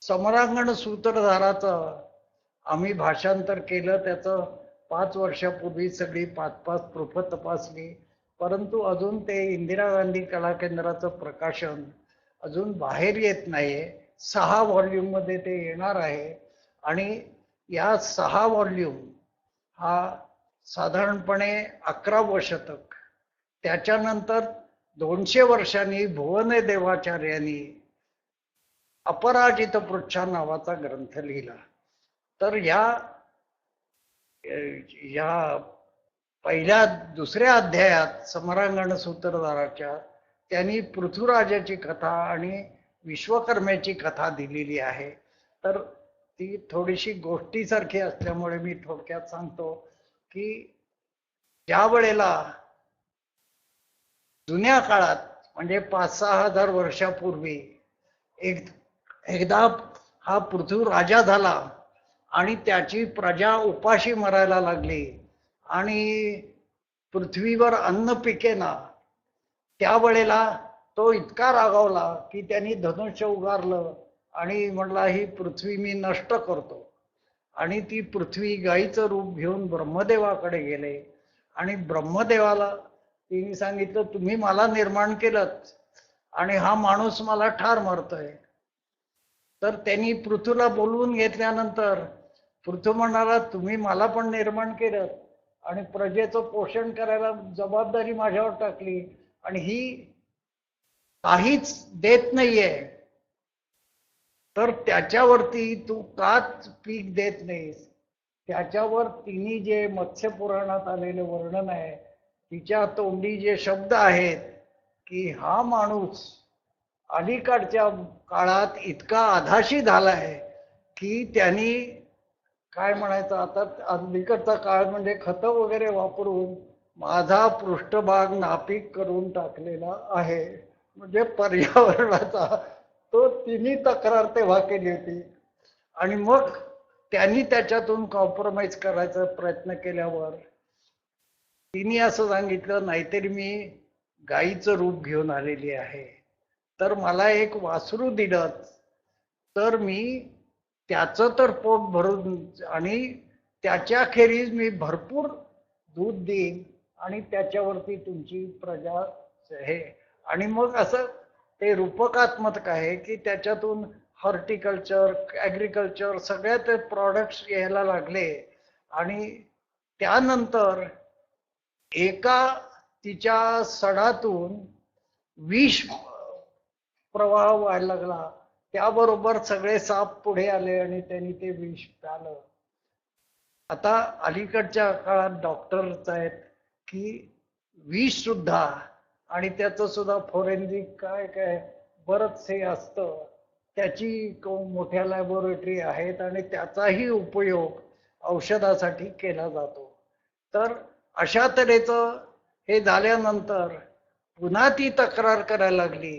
समरांगण सूत्रधाराचं आम्ही भाषांतर केलं, त्याचं 5 वर्षापूर्वी सगळी 5-5 प्रूफ तपासली, परंतु अजून ते इंदिरा गांधी कला केंद्राचं प्रकाशन अजून बाहेर येत नाहीये. 6 व्हॉल्यूम मध्ये ते येणार आहे आणि या 6 व्हॉल्यूम हा साधारणपणे 11वं शतक, त्याच्यानंतर 200 वर्षांनी भुवने देवाचार्यांनी अपराजित पृच्छा नावाचा ग्रंथ लिहिला. तर या पहिल्या दुसऱ्या अध्यायात समरांगण सूत्रधाराच्या त्यांनी पृथ्वीराजाची कथा आणि विश्वकर्म्याची कथा दिलेली आहे. तर ती थोडीशी गोष्टीसारखी असल्यामुळे मी थोडक्यात सांगतो की ज्या वेळेला जुन्या काळात म्हणजे 5-6 हजार वर्षापूर्वी एकदा हा पृथ्वी राजा झाला आणि त्याची प्रजा उपाशी मरायला लागली आणि पृथ्वीवर अन्न पिकेना, त्यावेळेला तो इतका रागावला की त्यांनी धनुष्य उगारलं आणि म्हणला ही पृथ्वी मी नष्ट करतो. आणि ती पृथ्वी गाईचं रूप घेऊन ब्रह्मदेवाकडे गेले आणि ब्रह्मदेवाला तिने सांगितलं तुम्ही मला निर्माण केलं आणि हा माणूस मला ठार मारतोय. तर त्यांनी पृथ्वीला बोलवून घेतल्यानंतर पृथ्वी म्हणाला तुम्ही मला पण निर्माण केलं आणि प्रजेचं पोषण करायला जबाबदारी माझ्यावर टाकली आणि ही काहीच देत नाहीये, तर त्याच्यावरती तू काच पीक देत नाहीस. त्याच्यावर तिने जे मत्स्य पुराणात आलेले वर्णन आहे, तिच्या तोंडी जे शब्द आहेत की हा माणूस अलीकडच्या काळात इतका आधाशी झालाय की त्यांनी काय म्हणायचं, आता अलीकडचा काळ म्हणजे खतं वगैरे वापरून माझा पृष्ठभाग नापीक करून टाकलेला आहे. म्हणजे पर्यावरणाचा तो तिन्ही तक्रार तेव्हा केली होती. आणि मग त्यांनी त्याच्यातून कॉम्प्रोमाइज करायचा प्रयत्न केल्यावर तिने असं सांगितलं नाहीतरी मी गाईचं रूप घेऊन आलेली आहे, तर मला एक वासरू दिलं तर मी त्याचं तर पोट भरून आणि त्याच्या खेरीज मी भरपूर दूध देईन आणि त्याच्यावरती तुमची प्रजा हे. आणि मग असं ते रूपकात्मक आहे की त्याच्यातून हॉर्टिकल्चर, ॲग्रिकल्चर सगळ्या ते प्रॉडक्ट्स यायला लागले. आणि त्यानंतर एका तिच्या सडातून विष प्रवाह व्हायला लागला, त्याबरोबर सगळे साप पुढे आले आणि त्यांनी ते विष प्यालं. आता अलीकडच्या काळात डॉक्टर्स आहेत की विष सुद्धा आणि त्याचं सुद्धा फॉरेन्सिक काय काय बरंचसे असतं, त्याची मोठ्या लॅबोरेटरी आहेत आणि त्याचाही उपयोग औषधासाठी केला जातो. तर अशा तऱ्हेचं हे झाल्यानंतर पुन्हा ती तक्रार करायला लागली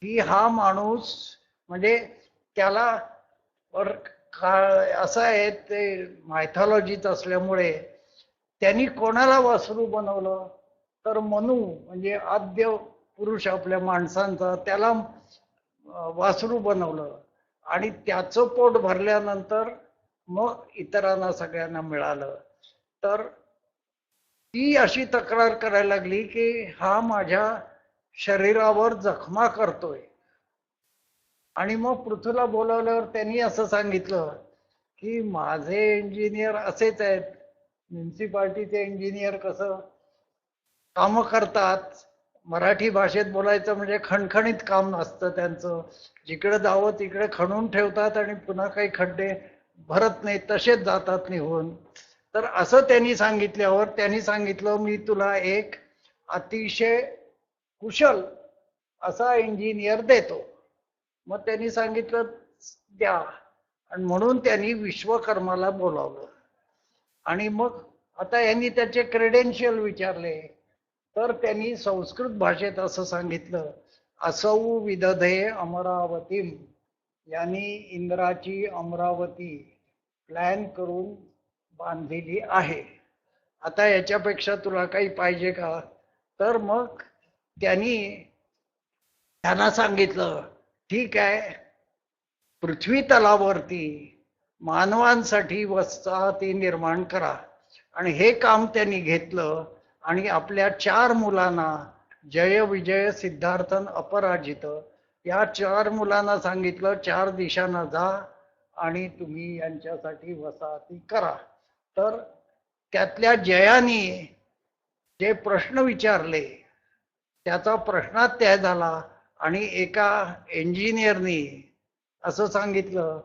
की हा माणूस म्हणजे त्याला असं आहे ते मायथॉलॉजीत असल्यामुळे त्यांनी कोणाला वासरू बनवलं तर मनू म्हणजे आद्य पुरुष आपल्या माणसांचा त्याला वासरू बनवलं आणि त्याचं पोट भरल्यानंतर मग इतरांना सगळ्यांना मिळालं. तर ती अशी तक्रार करायला लागली की हा माझ्या शरीरावर जखमा करतोय. आणि मग पृथ्वीला बोलावल्यावर त्यांनी असं सांगितलं की माझे इंजिनियर असेच आहेत, म्युन्सिपाल्टीचे इंजिनियर कसं काम करतात, मराठी भाषेत बोलायचं म्हणजे खणखणीत काम असतं त्यांचं, जिकडे जावं तिकडे खणून ठेवतात आणि पुन्हा काही खड्डे भरत नाहीत, तसेच जातात निघून. तर असं त्यांनी सांगितल्यावर त्यांनी सांगितलं मी तुला एक अतिशय कुशल असा इंजिनियर देतो. मग त्यांनी सांगितलं द्या, आणि म्हणून त्यांनी विश्वकर्माला बोलावलं. आणि मग आता यांनी त्याचे क्रेडेन्शियल विचारले तर त्यांनी संस्कृत भाषेत असं सांगितलं, असौ विदधे अमरावतीम, यांनी इंद्राची अमरावती प्लॅन करून बांधलेली आहे. आता याच्यापेक्षा तुला काही पाहिजे का? तर मग त्यांना सांगितलं ठीक आहे, पृथ्वी तलावरती मानवांसाठी वसाहती निर्माण करा. आणि हे काम त्यांनी घेतलं आणि आपल्या 4 मुलांना जय विजय सिद्धार्थन अपराजित या 4 मुलांना सांगितलं 4 दिशांना जा आणि तुम्ही यांच्यासाठी वसाहती करा. तर त्यातल्या जयानी जे प्रश्न विचारले त्याचा प्रश्नात्याय झाला आणि एका इंजिनियरनी असं सांगितलं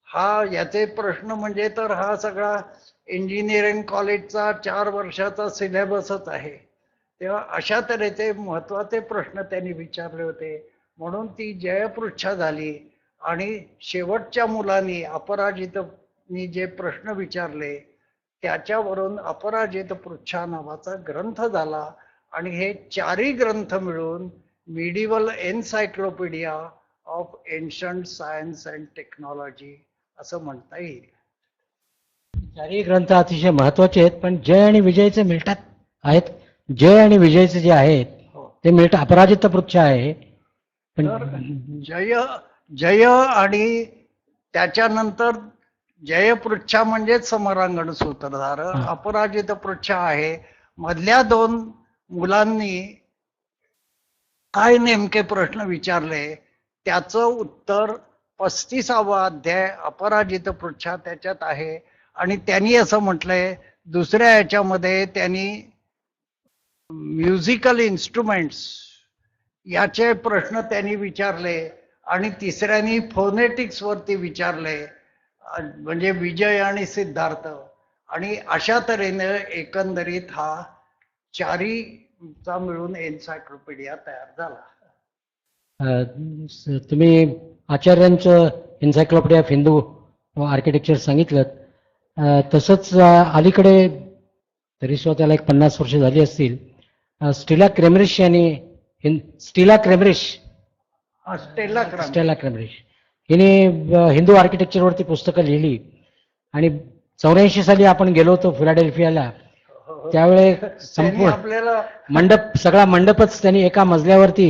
हा याचे प्रश्न म्हणजे तर हा सगळा इंजिनिअरिंग कॉलेजचा 4 वर्षाचा सिलेबसच आहे. तेव्हा अशा तऱ्हेचे महत्वाचे प्रश्न त्यांनी विचारले होते, म्हणून ती जयपृच्छा झाली. आणि शेवटच्या मुलांनी अपराजितनी जे प्रश्न विचारले त्याच्यावरून अपराजित पृच्छा नावाचा ग्रंथ झाला. आणि हे 4ही ग्रंथ मिळून medieval encyclopaedia of ancient science and technology असं म्हणता येईल. 4ही ग्रंथ अतिशय महत्वाचे आहेत, पण जय आणि विजयचे मिळतात आहेत. जय आणि विजयचे जे आहेत ते मिळतात. अपराजित पृच्छा आहे पण जय आणि त्याच्यानंतर जयपृच्छा म्हणजेच समरांगण सूत्रधार, अपराजित पृच्छा आहे. मधल्या 2 मुलांनी काय नेमके प्रश्न विचारले त्याचं उत्तर 35वा अध्याय अपराजित पृच्छा त्याच्यात आहे. आणि त्यांनी असं म्हटलंय दुसऱ्या याच्यामध्ये त्यांनी म्युझिकल इन्स्ट्रुमेंट्स याचे प्रश्न त्यांनी विचारले आणि तिसऱ्यानी फोनेटिक्स वरती विचारले, म्हणजे विजय आणि सिद्धार्थ. आणि अशा तऱ्हेने एकंदरीत हा 4हीचा मिळून एन्सायक्लोपीडिया तयार झाला. तुम्ही आचार्यांचं एन्सायक्लोपीडिया ऑफ हिंदू आर्किटेक्चर सांगितलं. तसंच अलीकडे तरी सुद्धा त्याला एक 50 वर्ष झाली असतील, स्टेला क्रेमरिश स्टेला क्रेमरिश हिने हिंदू आर्किटेक्चरवरती पुस्तकं लिहिली. आणि 84 साली आपण गेलो होतो फिलाडेल्फियाला, त्यावेळे संपूर्ण आपल्याला सगळा मंडपच त्यांनी एका मजल्यावरती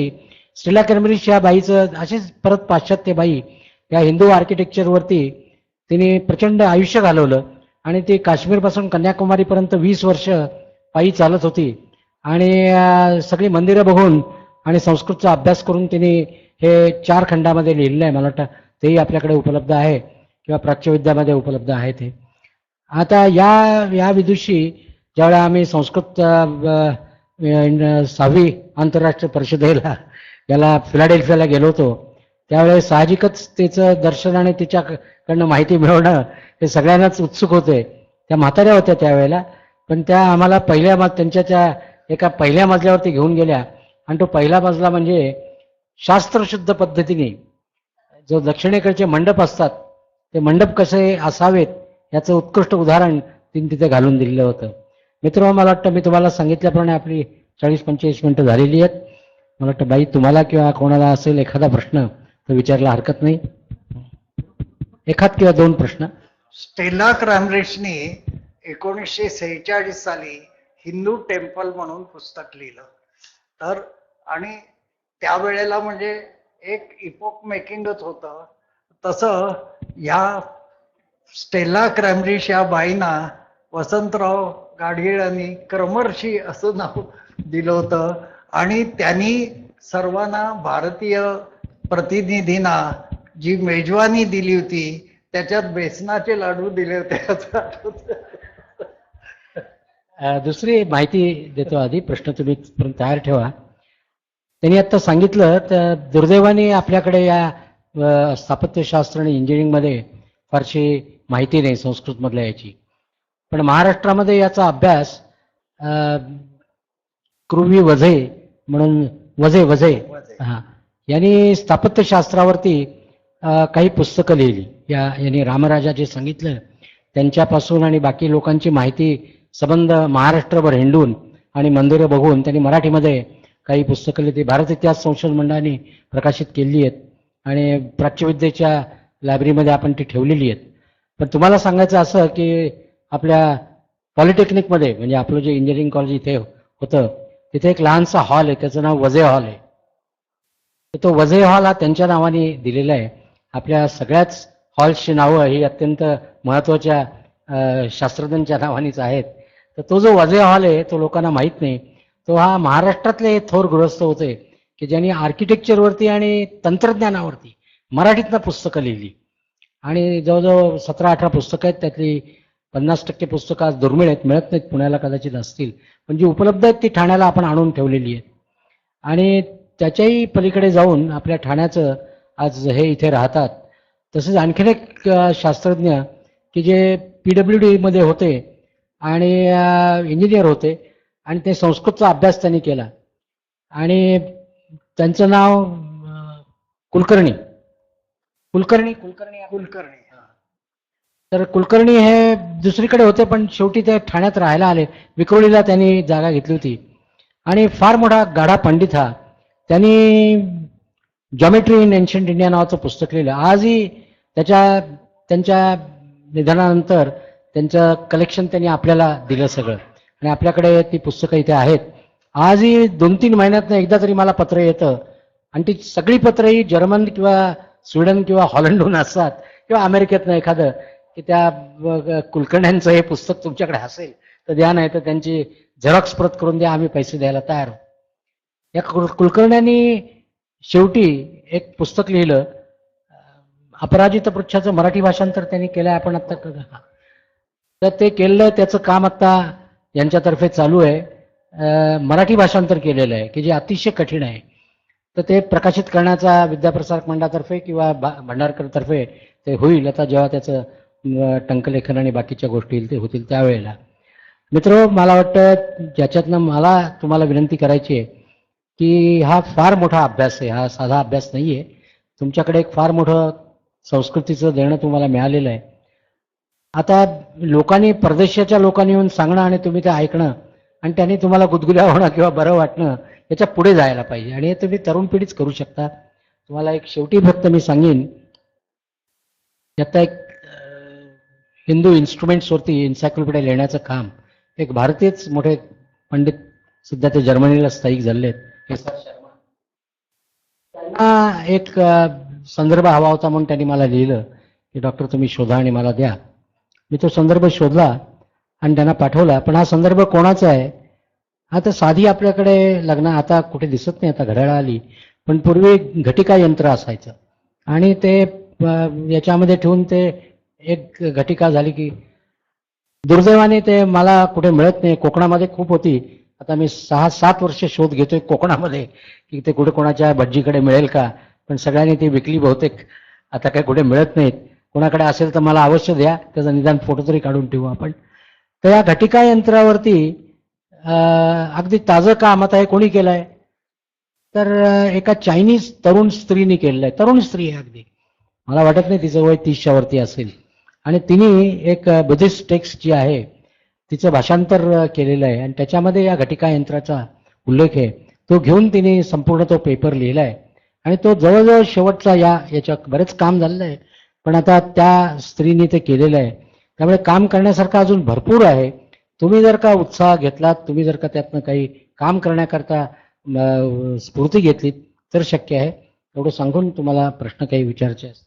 स्टेला क्रेमरिश या बाईचं अशीच परत पाश्चात्य बाई या हिंदू आर्किटेक्चरवरती तिने प्रचंड आयुष्य घालवलं. आणि ती काश्मीरपासून कन्याकुमारीपर्यंत 20 वर्ष पायी चालत होती. आणि सगळी मंदिरं बघून आणि संस्कृतचा अभ्यास करून तिने हे 4 खंडामध्ये लिहिलेलं आहे. मला वाटतं तेही आपल्याकडे उपलब्ध आहे किंवा प्राच्यविद्यामध्ये उपलब्ध आहे ते. आता या विदुषी ज्यावेळेला आम्ही संस्कृत 6वी आंतरराष्ट्रीय परिषदेला याला फिलाडेल्फियाला गेलो होतो, त्यावेळेस साहजिकच त्याचं दर्शन आणि तिच्याकडनं माहिती मिळवणं हे सगळ्यांनाच उत्सुक होते. त्या म्हाताऱ्या होत्या त्यावेळेला, पण त्या आम्हाला त्यांच्या एका पहिल्या मजल्यावरती घेऊन गेल्या. आणि तो पहिला मजला म्हणजे शास्त्रशुद्ध पद्धतीने जो दक्षिणेकडचे मंडप असतात ते मंडप कसे असावेत याचं उत्कृष्ट उदाहरण तिथे घालून दिलेलं होतं. मित्रांनो, मला वाटतं मी तुम्हाला सांगितल्याप्रमाणे आपली 40-45 मिनिटं झालेली आहेत. मला वाटतं बाई तुम्हाला किंवा कोणाला असेल एखादा प्रश्न तर विचारायला हरकत नाही. एखाद किंवा दोन प्रश्न. स्टेला क्रॅमरिशनी 1946 साली हिंदू टेम्पल म्हणून पुस्तक लिहिलं. तर आणि त्यावेळेला म्हणजे एक इपोक मेकिंगच होतं. तसं या स्टेला क्रॅमरिश या बाईंना वसंतराव गाडगीळांनी क्रमर्षी असं नाव दिलं होतं आणि त्यांनी सर्वांना भारतीय प्रतिनिधींना जी मेजवानी दिली होती त्याच्यात बेसनाचे लाडू दिले होते असं आठवतं. दुसरी माहिती देतो. आधी प्रश्न तुम्ही तयार ठेवा. त्यांनी आता सांगितलं तर दुर्दैवाने आपल्याकडे या स्थापत्यशास्त्र आणि इंजिनिअरिंगमध्ये फारशी माहिती नाही संस्कृत मधल्या याची. पण महाराष्ट्रामध्ये याचा अभ्यास कृवी वझे म्हणून वझे हा यांनी स्थापत्यशास्त्रावरती काही पुस्तकं लिहिली. यांनी रामराजा जे सांगितलं त्यांच्यापासून आणि बाकी लोकांची माहिती संबंध महाराष्ट्रभर हिंडून आणि मंदिरं बघून त्यांनी मराठीमध्ये काही पुस्तकं लिहिली. भारत इतिहास संशोधन मंडळाने प्रकाशित केली आहेत आणि प्राच्यविद्येच्या लायब्ररीमध्ये आपण ती ठेवलेली आहेत. पण तुम्हाला सांगायचं असं की आपल्या पॉलिटेक्निकमध्ये म्हणजे आपलं जे इंजिनिअरिंग कॉलेज इथे होतं तिथे एक लहानसा हॉल आहे, त्याचं नाव वझे हॉल आहे. तर तो वझे हॉल हा त्यांच्या नावाने दिलेला आहे. आपल्या सगळ्याच हॉल्सची नावं ही अत्यंत महत्त्वाच्या शास्त्रज्ञांच्या नावानेच आहेत. तर तो जो वझे हॉल आहे तो लोकांना माहीत नाही. तो हा महाराष्ट्रातले थोर गृहस्थ होते की ज्यांनी आर्किटेक्चरवरती आणि तंत्रज्ञानावरती मराठीतनं पुस्तकं लिहिली आणि जवळजवळ 17-18 पुस्तकं आहेत. त्यातली 50% पुस्तकं आज दुर्मिळ आहेत, मिळत नाहीत, पुण्याला कदाचित असतील, पण जी उपलब्ध आहेत ती ठाण्याला आपण आणून ठेवलेली आहेत. आणि त्याच्याही पलीकडे जाऊन आपल्या ठाण्याचं आज हे इथे राहतात. तसेच आणखीन एक शास्त्रज्ञ की जे PWD मध्ये होते आणि इंजिनियर होते आणि ते संस्कृतचा अभ्यास त्यांनी केला आणि त्यांचं नाव कुलकर्णी. तर कुलकर्णी हे दुसरीकडे होते पण शेवटी ते ठाण्यात राहायला आले. विक्रोळीला त्यांनी जागा घेतली होती आणि फार मोठा गाढा पंडित हा. त्यांनी जॉमेट्री इन एन्शंट इंडिया नावाचं पुस्तक लिहिलं. आजही त्यांच्या निधनानंतर त्यांचं कलेक्शन त्यांनी आपल्याला दिलं सगळं आणि आपल्याकडे ती पुस्तकं इथे आहेत. आजही 2-3 महिन्यातनं एकदा तरी मला पत्र येतं आणि ती सगळी पत्र ही जर्मन किंवा स्वीडन किंवा हॉलंडहून असतात किंवा अमेरिकेतनं एखादं की त्या कुलकर्ण्यांचं हे पुस्तक तुमच्याकडे असेल तर द्या, नाही तर त्यांची झेरॉक्स प्रत करून द्या, आम्ही पैसे द्यायला तयार आहोत. या कुलकर्ण्यांनी शेवटी एक पुस्तक लिहिलं. अपराजित पृच्छाचं मराठी भाषांतर त्यांनी केलं आहे. आपण आत्ता तर ते केलेलं त्याचं काम आत्ता यांच्यातर्फे चालू आहे. मराठी भाषांतर केलेलं आहे की जे अतिशय कठीण आहे. तर ते प्रकाशित करण्याचा विद्याप्रसारक मंडळातर्फे किंवा भांडारकरतर्फे ते होईल. आता जेव्हा त्याचं टंकलेखन आणि बाकीच्या गोष्टी ते होतील त्यावेळेला. मित्र, मला वाटतं ज्याच्यातनं मला तुम्हाला विनंती करायची आहे की हा फार मोठा अभ्यास आहे, हा साधा अभ्यास नाही आहे. तुमच्याकडे एक फार मोठं संस्कृतीचं देणं तुम्हाला मिळालेलं आहे. आता लोकांनी, परदेशाच्या लोकांनी येऊन सांगणं आणि तुम्ही ते ऐकणं आणि त्यांनी तुम्हाला गुदगुल्या होणं किंवा बरं वाटणं याच्या पुढे जायला पाहिजे आणि हे तुम्ही तरुण पिढीच करू शकता. तुम्हाला एक शेवटी फक्त मी सांगेन आता एक हिंदू इन्स्ट्रुमेंट्सवरती एन्सायक्लोपीडिया लिहिण्याचं काम एक भारतीयच मोठे पंडित, सध्या ते जर्मनीला स्थायिक झाले आहेत, केसर शर्मा, त्यांना एक संदर्भ हवा होता म्हणून त्यांनी मला लिहिलं की डॉक्टर तुम्ही शोधा आणि मला द्या. मी तो संदर्भ शोधला आणि त्यांना पाठवला. पण हा संदर्भ कोणाचा आहे? आता साधी आपल्याकडे लग्न, आता कुठे दिसत नाही, आता घड्याळ आली, पण पूर्वी घटिका यंत्र असायचं आणि ते याच्यामध्ये ठेवून ते एक घटिका झाली की दुर्दैवाने ते मला कुठे मिळत नाही. कोकणामध्ये खूप होती. आता मी 6-7 वर्ष शोध घेतोय कोकणामध्ये की ते कुठे कोणाच्या भटजीकडे मिळेल का, पण सगळ्यांनी ती विकली बहुतेक. आता काय कुठे मिळत नाहीत. कोणाकडे असेल तर मला अवश्य द्या, त्याचा निदान फोटो तरी काढून ठेवू आपण. तर या घटिका यंत्रावरती अगदी ताजं काम आता हे कोणी केलंय तर एका चायनीज तरुण स्त्रीने केलेलं आहे. तरुण स्त्री आहे अगदी, मला वाटत नाही तिचं वय 30च्या वरती असेल. आणि तिने एक बुद्धिस्ट टेक्स्ट जी आहे तिचं भाषांतर केलेलं आहे आणि त्याच्यामध्ये या घटिका यंत्राचा उल्लेख आहे. तो घेऊन तिने संपूर्ण तो पेपर लिहिलाय आणि तो जवळजवळ शेवटचा याच्या बरेच काम झालेलं आहे, पण आता त्या स्त्रीने ते केलेलं आहे. त्यामुळे काम करण्यासारखं अजून भरपूर आहे. तुम्ही जर का उत्साह घेतलात, तुम्ही जर का त्यातनं काही काम करण्याकरता स्फूर्ती घेतली तर शक्य आहे. एवढं सांगून तुम्हाला प्रश्न काही विचारायचे असतील.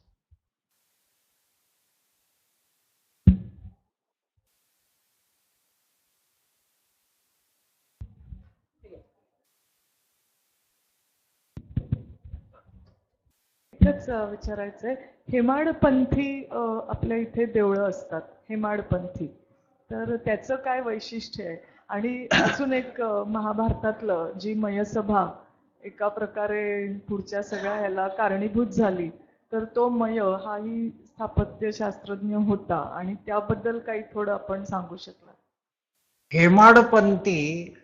एकच विचारायचंय, हेमाडपंथी आपल्या इथे देवळं असतात, हेमाडपंथी, तर त्याचं काय वैशिष्ट्य आहे? आणि अजून एक महाभारतातलं जी मयसभा एका प्रकारे पुढच्या सगळ्या ह्याला कारणीभूत झाली, तर तो मय हाही स्थापत्यशास्त्रज्ञ होता, आणि त्याबद्दल काही थोडं आपण सांगू शकला? हेमाडपंथी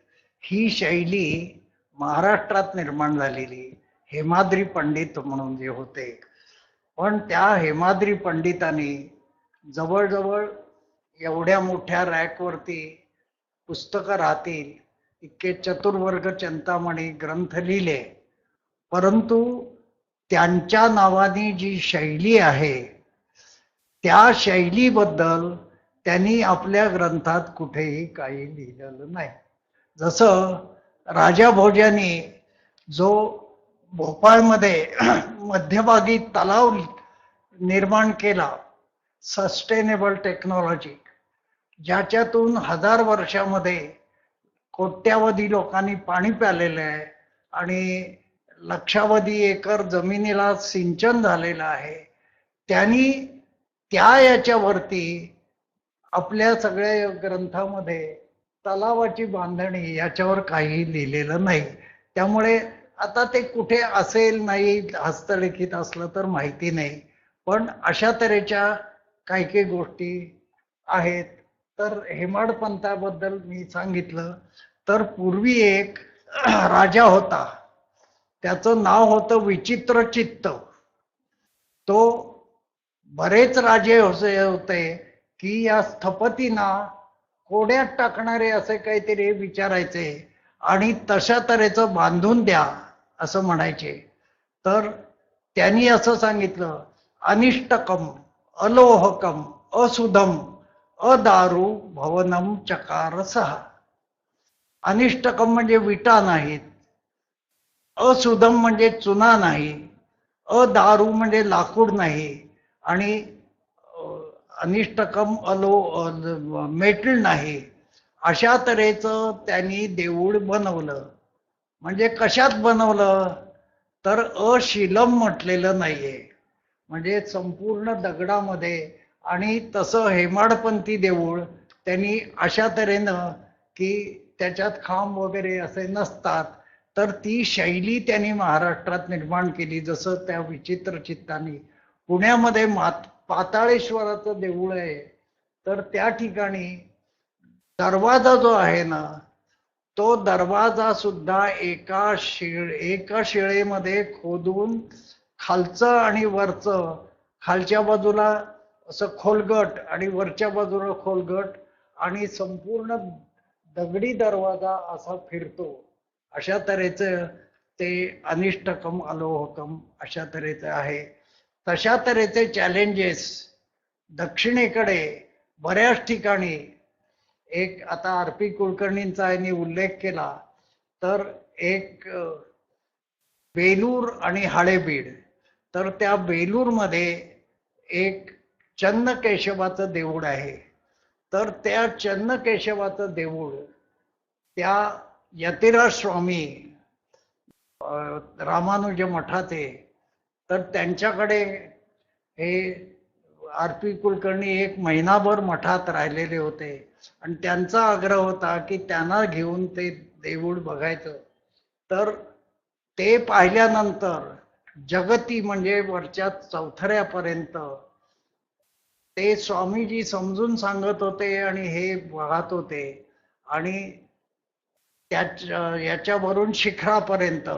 ही शैली महाराष्ट्रात निर्माण झालेली, हेमाद्री पंडित म्हणून जे होते, पण त्या हेमाद्री पंडितांनी जवळजवळ एवढ्या मोठ्या रॅकवरती पुस्तकं राहतील इतके चतुर्वर्ग चिंतामणी ग्रंथ लिहिले, परंतु त्यांच्या नावाने जी शैली आहे त्या शैलीबद्दल त्यांनी आपल्या ग्रंथात कुठेही काही लिहिलेलं नाही. जसं राजा भोजांनी जो भोपाळमध्ये मध्यभागी तलाव निर्माण केला, सस्टेनेबल टेक्नॉलॉजी, ज्याच्यातून 1000 वर्षामध्ये कोट्यावधी लोकांनी पाणी प्यालेलं आहे आणि लक्षावधी एकर जमिनीला सिंचन झालेलं आहे, त्यांनी त्या याच्यावरती आपल्या सगळ्या ग्रंथामध्ये तलावाची बांधणी याच्यावर काही लिहिलेलं नाही. त्यामुळे आता ते कुठे असेल नाही, हस्तलिखित असलं तर माहिती नाही, पण अशा तऱ्हेच्या काही काही गोष्टी आहेत. तर हेमाडपंथाबद्दल मी सांगितलं तर पूर्वी एक राजा होता, त्याचं नाव होतं विचित्रचित्त. तो बरेच राजे होते की या स्थपतींना कोड्यात टाकणारे असे काहीतरी विचारायचे आणि तशा तऱ्हेचं बांधून द्या असं म्हणायचे. तर त्यांनी असं सांगितलं, अनिष्टकम अलोहकम असुधम अदारू भवनम चकारसः. अनिष्टकम म्हणजे विटा नाहीत, असुधम म्हणजे चुना नाही, अदारू म्हणजे लाकूड नाही, आणि अनिष्टकम मेटल नाही. अशा तऱ्हेचं त्यांनी देऊळ बनवलं. म्हणजे कशात बनवलं तर अशिलम म्हटलेलं नाहीये, म्हणजे संपूर्ण दगडामध्ये. आणि तसं हेमाडपंथी देऊळ त्यांनी अशा तऱ्हेनं की त्याच्यात खांब वगैरे असे नसतात, तर ती शैली त्यांनी महाराष्ट्रात निर्माण केली. जसं त्या विचित्रचित्तांनी पुण्यामध्ये पाताळेश्वराचं देऊळ आहे, तर त्या ठिकाणी दरवाजा जो आहे ना, तो दरवाजा सुद्धा एका शिळेमध्ये खोदून खालचं आणि वरचं, खालच्या बाजूला असं खोलगट आणि वरच्या बाजूला खोलगट, आणि संपूर्ण दगडी दरवाजा असा फिरतो. अशा तऱ्हेचं ते अनिष्टकम अलोहकम अशा तऱ्हेचं आहे. तशा तऱ्हेचे चॅलेंजेस दक्षिणेकडे बऱ्याच ठिकाणी, एक आता आर.पी. कुलकर्णींचा यांनी उल्लेख केला तर एक बेलूर आणि हळेबीड, तर त्या बेलूरमध्ये एक चन्नकेशवाचं देऊळ आहे. तर त्या चन्नकेशवाचं देऊळ त्या यतिराज स्वामी रामानुज मठाचे, तर त्यांच्याकडे हे आर.पी. कुलकर्णी 1 महिनाभर मठात राहिलेले होते आणि त्यांचा आग्रह होता की त्यांना घेऊन ते देऊळ बघायचं. तर ते पाहिल्यानंतर जगती म्हणजे वरच्या चौथऱ्यापर्यंत ते स्वामीजी समजून सांगत होते आणि हे पाहत होते, आणि याच्यावरून शिखरापर्यंत.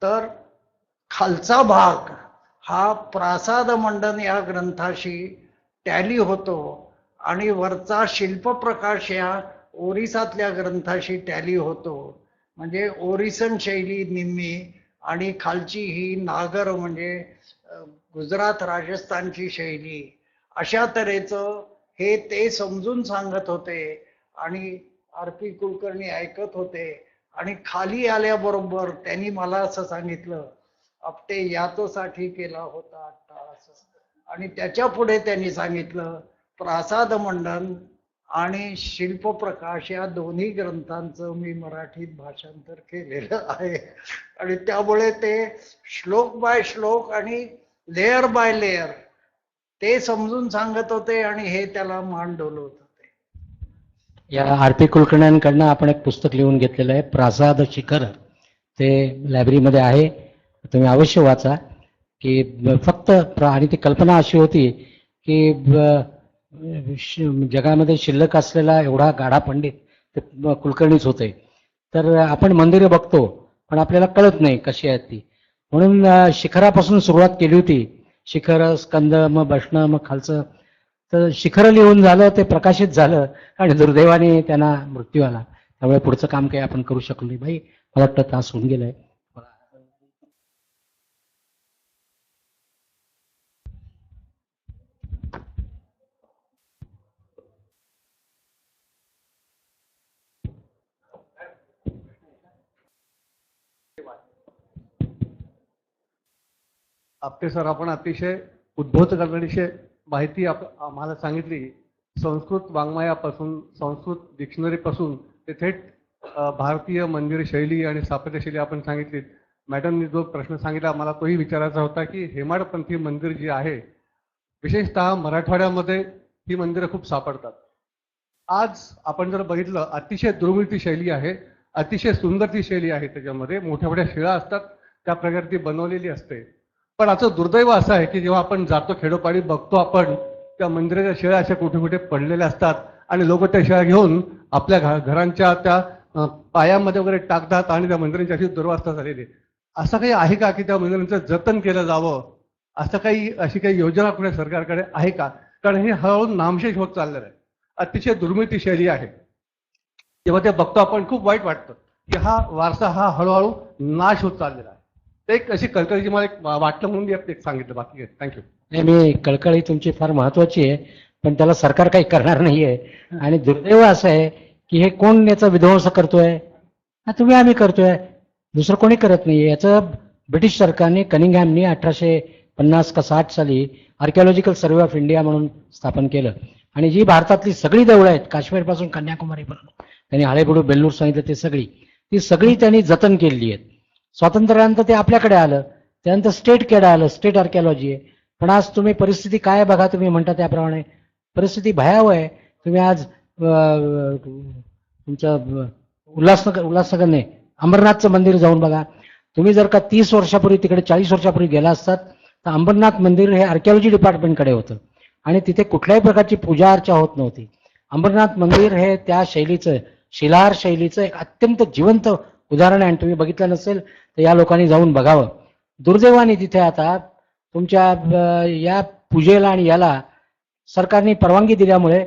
तर खालचा भाग हा प्रासाद मंडन या ग्रंथाशी टॅली होतो आणि वरचा शिल्पप्रकाश या ओरिसातल्या ग्रंथाशी टॅली होतो. म्हणजे ओरिसन शैली निम्मी आणि खालची ही नागर म्हणजे गुजरात राजस्थानची शैली, अशा तऱ्हेचं हे ते समजून सांगत होते आणि आर.पी. कुलकर्णी ऐकत होते. आणि खाली आल्याबरोबर त्यांनी मला असं सांगितलं, आपटे यातोसाठी केला होता अट्टाहास. आणि त्याच्या पुढे त्यांनी सांगितलं, प्रासाद मंडन आणि शिल्पप्रकाश या दोन्ही ग्रंथांचं मी मराठीत भाषांतर केलेलं आहे. आणि त्यामुळे ते श्लोक बाय श्लोक आणि लेअर बाय लेअर ते समजून सांगत होते आणि हे त्याला मान डोलवत होते. या आर.पी. कुलकर्ण्यांकडनं आपण एक पुस्तक लिहून घेतलेलं आहे, प्रासाद शिखर. ते लायब्ररीमध्ये आहे, तुम्ही अवश्य वाचा. की फक्त आणि ती कल्पना अशी होती की जगामध्ये शिल्लक असलेला एवढा गाढा पंडित ते कुलकर्णीच होते. तर आपण मंदिरे बघतो पण आपल्याला कळत नाही कशी आहेत ती, म्हणून शिखरापासून सुरुवात केली होती. शिखर, स्कंद, मग बसणं, मग खालचं. तर शिखर लिहून झालं, ते प्रकाशित झालं आणि दुर्दैवाने त्यांना मृत्यू आला. त्यामुळे पुढचं काम काही आपण करू शकलो नाही. भाई मला वाटतं तास होऊन गेलाय. आपटे सर, आपण अतिशय उद्बोध करण्याची माहिती आम्हाला सांगितली. संस्कृत वाङ्मयापासून, संस्कृत डिक्शनरीपासून ते थेट भारतीय मंदिर शैली आणि स्थापत्य शैली आपण सांगितलीत. मॅडमनी जो प्रश्न सांगितला मला तोही विचारायचा होता की हेमाडपंथी मंदिर जी आहे, विशेषतः मराठवाड्यामध्ये ही मंदिरं खूप सापडतात. आज आपण जर बघितलं, अतिशय दुर्मिळ शैली आहे, अतिशय सुंदर ती शैली आहे. त्याच्यामध्ये मोठ्या मोठ्या शिळा असतात, त्या प्रकारे ती बनवलेली असते. पण आजचं दुर्दैव असं आहे की जेव्हा आपण जातो खेडोपाडी बघतो, आपण त्या मंदिराच्या शिळा अशा कुठे कुठे पडलेल्या असतात आणि लोक त्या शिळा घेऊन आपल्या घरांच्या त्या पायामध्ये वगैरे टाकतात आणि त्या मंदिरांची अशी दुर्वस्था झालेली. असं काही आहे का की त्या मंदिरांचं जतन केलं जावं? असं अशी काही योजना कुठे सरकारकडे आहे का? कारण हे हळूहळू नामशेष होत चाललेलं आहे. अतिशय दुर्मिळ ती शैली आहे. तेव्हा ते बघतो आपण, खूप वाईट वाटतं की हा वारसा हा हळूहळू नाश होत चाललेला आहे. ते एक अशी कळकळीची मला एक वाटलं म्हणून मी एक सांगितलं. बाकी थँक्यू. नाही, मी कळकळी तुमची फार महत्वाची आहे, पण त्याला सरकार काही करणार नाहीये. आणि दुर्दैव असं आहे की हे कोण याचा विध्वंस करतोय? तुम्ही, आम्ही करतोय, दुसरं कोणी करत नाहीये. याचं ब्रिटिश सरकारने, कनिंगहॅमनी 1850 का 60 साली आर्किओलॉजिकल सर्व्हे ऑफ इंडिया म्हणून स्थापन केलं. आणि जी भारतातली सगळी देवळं आहेत, काश्मीरपासून कन्याकुमारीपर्यंत, त्यांनी हळेबुडू बेल्लूर सांगितलं, ती सगळी त्यांनी जतन केलेली आहेत. स्वातंत्र्यानंतर ते आपल्याकडे आलं, त्यानंतर स्टेटकडे आलं, स्टेट आर्किओलॉजी आहे. पण आज तुम्ही परिस्थिती काय बघा, तुम्ही म्हणता त्याप्रमाणे परिस्थिती भयावह आहे. तुम्ही आज तुमचं उल्हासनगर नाही, अंबरनाथचं मंदिर जाऊन बघा. तुम्ही जर का 30 वर्षापूर्वी तिकडे 40 वर्षापूर्वी गेला असतात तर अंबरनाथ मंदिर हे आर्किओलॉजी डिपार्टमेंटकडे होतं आणि तिथे कुठल्याही प्रकारची पूजा अर्चा होत नव्हती. अंबरनाथ मंदिर हे त्या शैलीचं, शिलाहार शैलीचं एक अत्यंत जिवंत उदाहरण आहे. आणि तुम्ही बघितलं नसेल तर या लोकांनी जाऊन बघावं. दुर्दैवाने तिथे आता तुमच्या या पूजेला आणि याला सरकारने परवानगी दिल्यामुळे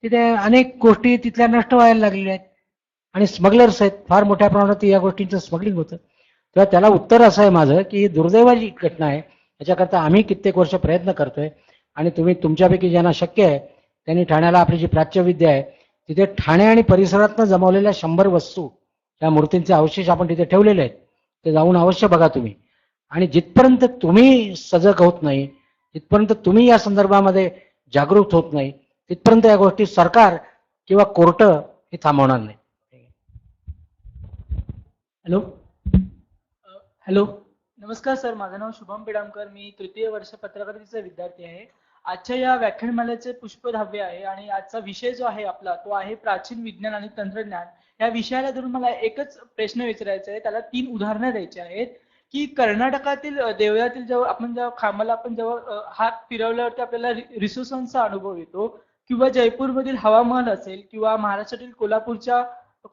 तिथे अनेक गोष्टी तिथल्या नष्ट व्हायला लागलेल्या आहेत आणि स्मगलर्स आहेत, फार मोठ्या प्रमाणात या गोष्टींचं स्मगलिंग होतं. तेव्हा त्याला उत्तर असं आहे माझं की ही दुर्दैवाची घटना आहे. याच्याकरता आम्ही कित्येक वर्ष प्रयत्न करतोय आणि तुम्ही तुमच्यापैकी ज्यांना शक्य आहे त्यांनी ठाण्याला आपली जी प्राच्यविद्या आहे तिथे ठाणे आणि परिसरातनं जमवलेल्या 100 वस्तू, त्या मूर्तींचे अवशेष आपण तिथे ठेवलेले आहेत, ते जाऊन अवश्य बघा तुम्ही. आणि जिथपर्यंत तुम्ही सजग होत नाही, जिथपर्यंत तुम्ही या संदर्भामध्ये जागरूक होत नाही, तिथपर्यंत या गोष्टी सरकार किंवा कोर्ट हे थांबवणार नाही. हॅलो, नमस्कार सर, माझं नाव शुभम पिडामकर, मी तृतीय वर्ष पत्रकारितेचा विद्यार्थी आहे. आजच्या या व्याख्यानमालेचे पुष्प 10वे आहे आणि आजचा विषय जो आहे आपला तो आहे प्राचीन विज्ञान आणि तंत्रज्ञान. या विषयाला धरून मला एकच प्रश्न विचारायचा आहे, त्याला 3 उदाहरणं द्यायची आहेत की कर्नाटकातील देवळातील खांबाला आपण जेव्हा हात फिरवल्यावरती आपल्याला रिसोसन्सचा अनुभव येतो, किंवा जयपूरमधील हवामहल असेल, किंवा महाराष्ट्रातील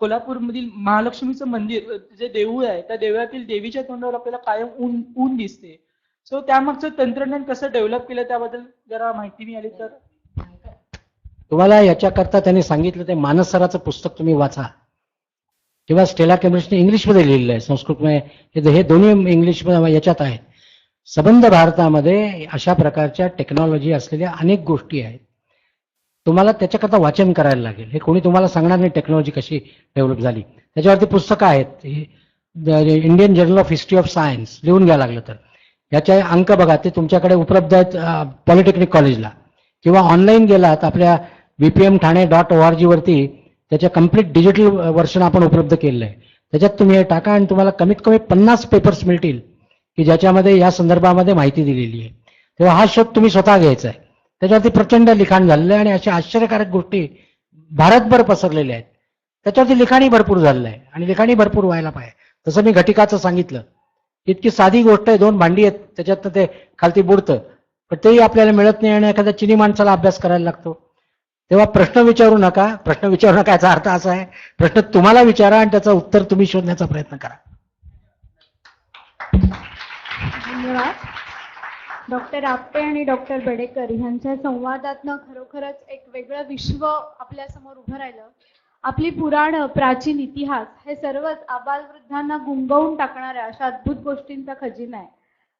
कोल्हापूरमधील महालक्ष्मीचं मंदिर जे देऊळ आहे त्या देवळातील देवीच्या तोंडावर आपल्याला कायम ऊन दिसते. सो त्यामागचं तंत्रज्ञान कसं डेव्हलप केलं त्याबद्दल जरा माहिती मिळाली तर. तुम्हाला याच्याकरता त्यांनी सांगितलं ते मानस सराचं पुस्तक तुम्ही वाचा. किंवा स्टेला केम्ब्रिजने इंग्लिशमध्ये लिहिलेलं आहे, संस्कृतमध्ये हे दोन्ही इंग्लिशमध्ये याच्यात आहेत. संबंध भारतामध्ये अशा प्रकारच्या टेक्नॉलॉजी असलेल्या अनेक गोष्टी आहेत. तुम्हाला त्याच्याकरता वाचन करायला लागेल. हे कोणी तुम्हाला सांगणार नाही टेक्नॉलॉजी कशी डेव्हलप झाली. त्याच्यावरती पुस्तकं आहेत. Indian journal of history of science लिहून घ्यावं लागलं तर याचे अंक बघा, ते तुमच्याकडे उपलब्ध आहेत पॉलिटेक्निक कॉलेजला, किंवा ऑनलाईन गेलात आपल्या vpmthane.org वरती त्याच्या कम्प्लीट डिजिटल व्हर्जन आपण उपलब्ध केलेलं आहे. त्याच्यात तुम्ही हे टाका आणि तुम्हाला कमीत कमी 50 पेपर्स मिळतील की ज्याच्यामध्ये या संदर्भामध्ये माहिती दिलेली आहे. तेव्हा हा शोध तुम्ही स्वतः घ्यायचा आहे. त्याच्यावरती प्रचंड लिखाण झालेलं आहे आणि अशा आश्चर्यकारक गोष्टी भारतभर पसरलेल्या आहेत. त्याच्यावरती लिखाणी भरपूर झालेलं आहे आणि लिखाणी भरपूर व्हायला पाहिजे. तसं मी घटिकाचं सांगितलं, इतकी साधी गोष्ट आहे, 2 भांडी आहेत त्याच्यात ते खालती बुडतं, पण तेही आपल्याला मिळत नाही आणि एखाद्या चिनी माणसाला अभ्यास करायला लागतो. तेव्हा प्रश्न विचारू नका याचा अर्थ असा आहे, प्रश्न तुम्हाला विचारा आणि त्याचं उत्तर तुम्ही शोधण्याचा प्रयत्न करा. धन्यवाद. डॉक्टर आपटे आणि डॉक्टर बेडेकर यांच्या संवादातनं खरोखरच एक वेगळं विश्व आपल्या समोर उभं राहिलं. आपली पुराण, प्राचीन इतिहास हे सर्वच आबालवृद्धांना गुंगवून टाकणाऱ्या अशा अद्भुत गोष्टींचा खजिना आहे.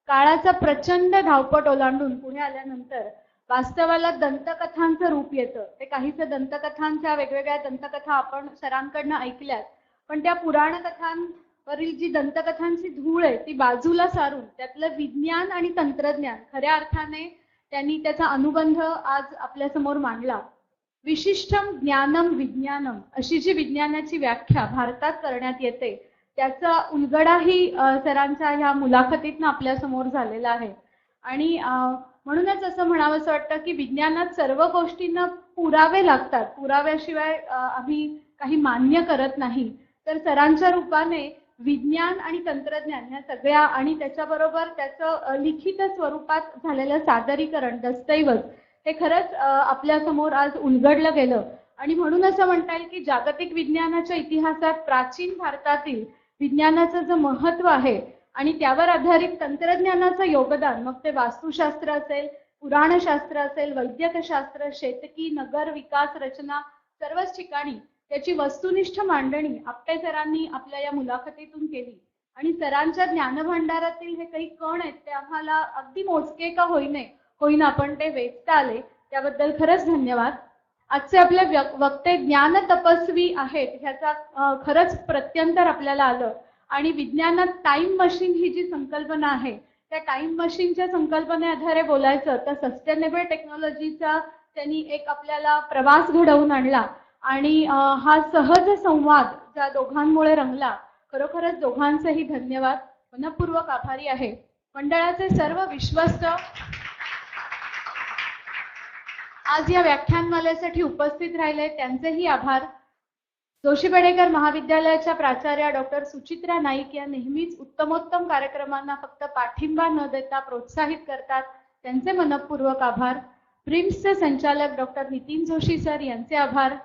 काळाचा प्रचंड धावपट ओलांडून पुढे आल्यानंतर वास्तवाला दंतकथांचं रूप येतं. ते काहीसं दंतकथांच्या वेगवेगळ्या दंतकथा आपण सरांकडनं ऐकल्यात, पण त्या पुराण कथांवरील जी दंतकथांची धूळ आहे ती बाजूला सारून त्यातलं विज्ञान आणि तंत्रज्ञान खऱ्या अर्थाने त्यांनी त्याचा अनुबंध आज आपल्या समोर मांडला. विशिष्टम ज्ञानम विज्ञानम अशी जी विज्ञानाची व्याख्या भारतात करण्यात येते त्याचा उलगडाही सरांच्या ह्या मुलाखतीतनं आपल्या समोर झालेला आहे. आणि म्हणूनच असं म्हणावंसं वाटतं की विज्ञानात सर्व गोष्टींना पुरावे लागतात. पुराव्याशिवाय आम्ही काही मान्य करत नाही. तर सरांच्या रूपाने विज्ञान आणि तंत्रज्ञान ह्या सगळ्या आणि त्याच्याबरोबर त्याचं लिखित स्वरूपात झालेलं सादरीकरण, दस्तऐवज हे खरंच आपल्या समोर आज उलगडलं गेलं. आणि म्हणून असं म्हणता येईल की जागतिक विज्ञानाच्या इतिहासात प्राचीन भारतातील विज्ञानाचं जे महत्व आहे आणि त्यावर आधारित तंत्रज्ञानाचं योगदान, मग ते वास्तुशास्त्र असेल, पुराणशास्त्र असेल, वैद्यकशास्त्र, शेतकी, नगर विकास रचना, सर्वच ठिकाणी त्याची वस्तुनिष्ठ मांडणी आपटे सरांनी आपल्या या मुलाखतीतून केली. आणि सरांच्या ज्ञानभांडारातील हे काही कण आहेत ते आम्हाला अगदी मोजके का होईना पण ते वेचता आले, त्याबद्दल खरंच धन्यवाद. आजचे आपले वक्ते ज्ञान तपस्वी आहेत ह्याचा खरंच प्रत्यंतर आपल्याला आलं. आणि विज्ञानात टाइम मशीन ही जी संकल्पना आहे त्या टाइम मशीनच्या संकल्पनेआधारे बोलायचं तर सस्टेनेबल टेक्नॉलॉजीचा त्यांनी एक आपल्याला प्रवास घडवून आणला. आणि हा सहज संवाद ज्या दोघांमुळे रंगला, खरोखरच दोघांचेही धन्यवाद. मनपूर्वक आभारी आहे. मंडळाचे सर्व विश्वस्त आज या व्याख्यानमालेसाठी उपस्थित राहिले त्यांचेही आभार. जोशी बेडेकर महाविद्यालयाच्या प्राचार्या डॉक्टर सुचित्रा नाईक या नेहमीच उत्तमोत्तम कार्यक्रमांना फक्त पाठिंबा न देता प्रोत्साहित करतात, त्यांचे मनपूर्वक आभार. प्रिम्सचे संचालक डॉक्टर नितीन जोशी सर यांचे आभार.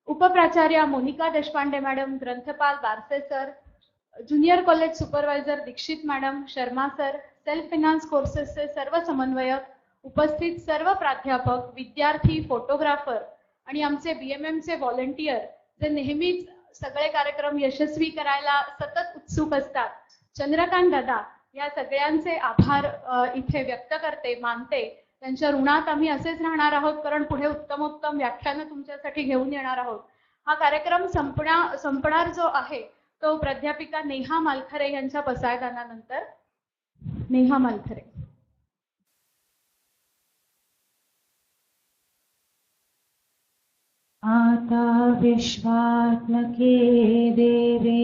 उपप्राचार्या मोनिका देशपांडे मॅडम, ग्रंथपाल Barse sir, junior college supervisor Dikshit madam, Sharma sir, self finance कोर्सेसचे सर्व समन्वयक, उपस्थित सर्व प्राध्यापक, विद्यार्थी, फोटोग्राफर आणि आमचे BMMचे व्हॉलंटियर जे नेहमीच सगळे कार्यक्रम यशस्वी करायला सतत उत्सुक असतात, चंद्रकांत दादा, या सगळ्यांचे आभार इथे व्यक्त करते, मानते. त्यांच्या ऋणात आम्ही असेच राहणार आहोत, कारण पुढे उत्तमोत्तम व्याख्यानं तुमच्यासाठी घेऊन येणार आहोत. हा कार्यक्रम संपणार जो आहे तो प्राध्यापिका नेहा मालखरे यांच्या पसायदानानंतर. नेहा मालखरे. आता विश्वात्मके देवे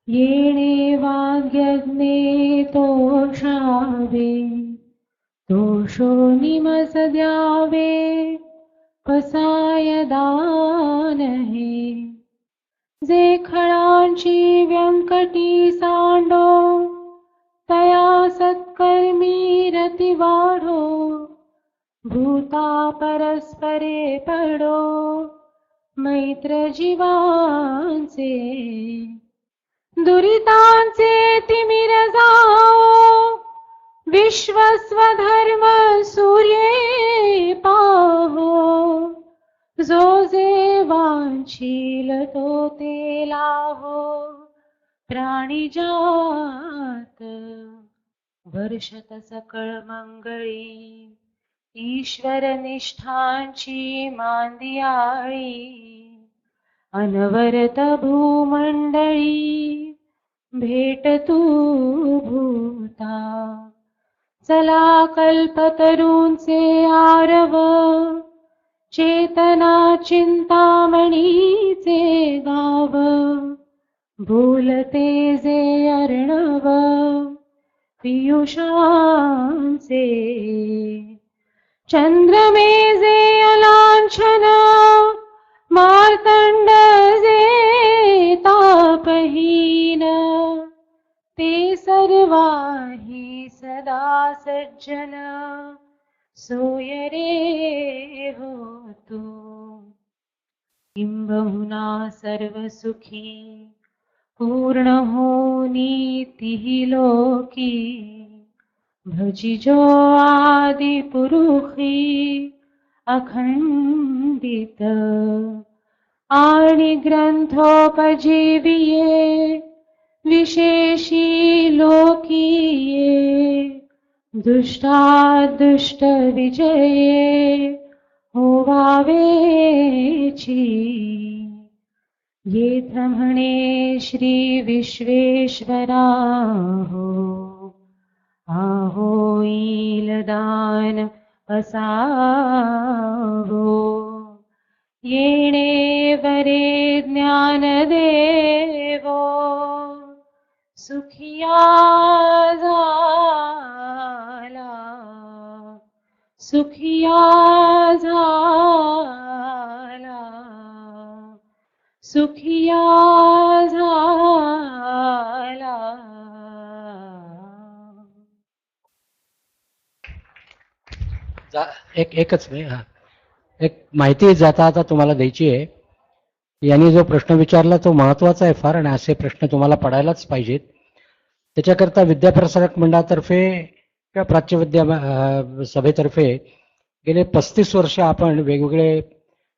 येणे वाग्यज्ञे तोषावे, तोषो निमस द्यावे पसाय दानहे. जे खळांची व्यंकटी सांडो, तया सत्कर्मी रती वाढो. भूता परस्परे पडो, मैत्र जीवांचे. दुरितांचे तिमिर जाओ, विश्वस्वधर्म सूर्ये पाहो. जो जे वांछील तो ते लाहो प्राणिजात वर्षत सकळ मंगळी ईश्वर निष्ठांची मांदियाळी अनवरत भूमंडळी भेट तू भूता चला कल्पतरूंचे आरव चेतना चिंतामणीचे गाव बोलते जे अर्णव पियुषांचे चंद्रमे जे अलांछन मार्तंड जे तापहीन ते सर्वाही सदा सज्जन सोय रे होतो किंबहुना सर्व सुखी पूर्ण होनी तिहि लोकी भजिजो आदि पुरुषी अखंडित आणि ग्रंथोपजीविये विशेषी लोकीये दुष्टादुष्ट विजये होवावेची ये ब्रह्मणे श्री विश्वेश्वरा हो आहो ईलदान असावो येणे वरे ज्ञान देवो सुखिया झाला सुखिया झाला सुखिया झाला. एकच नाही. हा, एक माहिती जाता आता तुम्हाला द्यायची आहे. यांनी जो प्रश्न विचारला तो महत्वाचा आहे फार, आणि असे प्रश्न तुम्हाला पडायलाच पाहिजेत. त्याच्याकरता विद्याप्रसारक मंडळातर्फे किंवा प्राच्यविद्या सभेतर्फे गेले 35 वर्ष आपण वेगवेगळे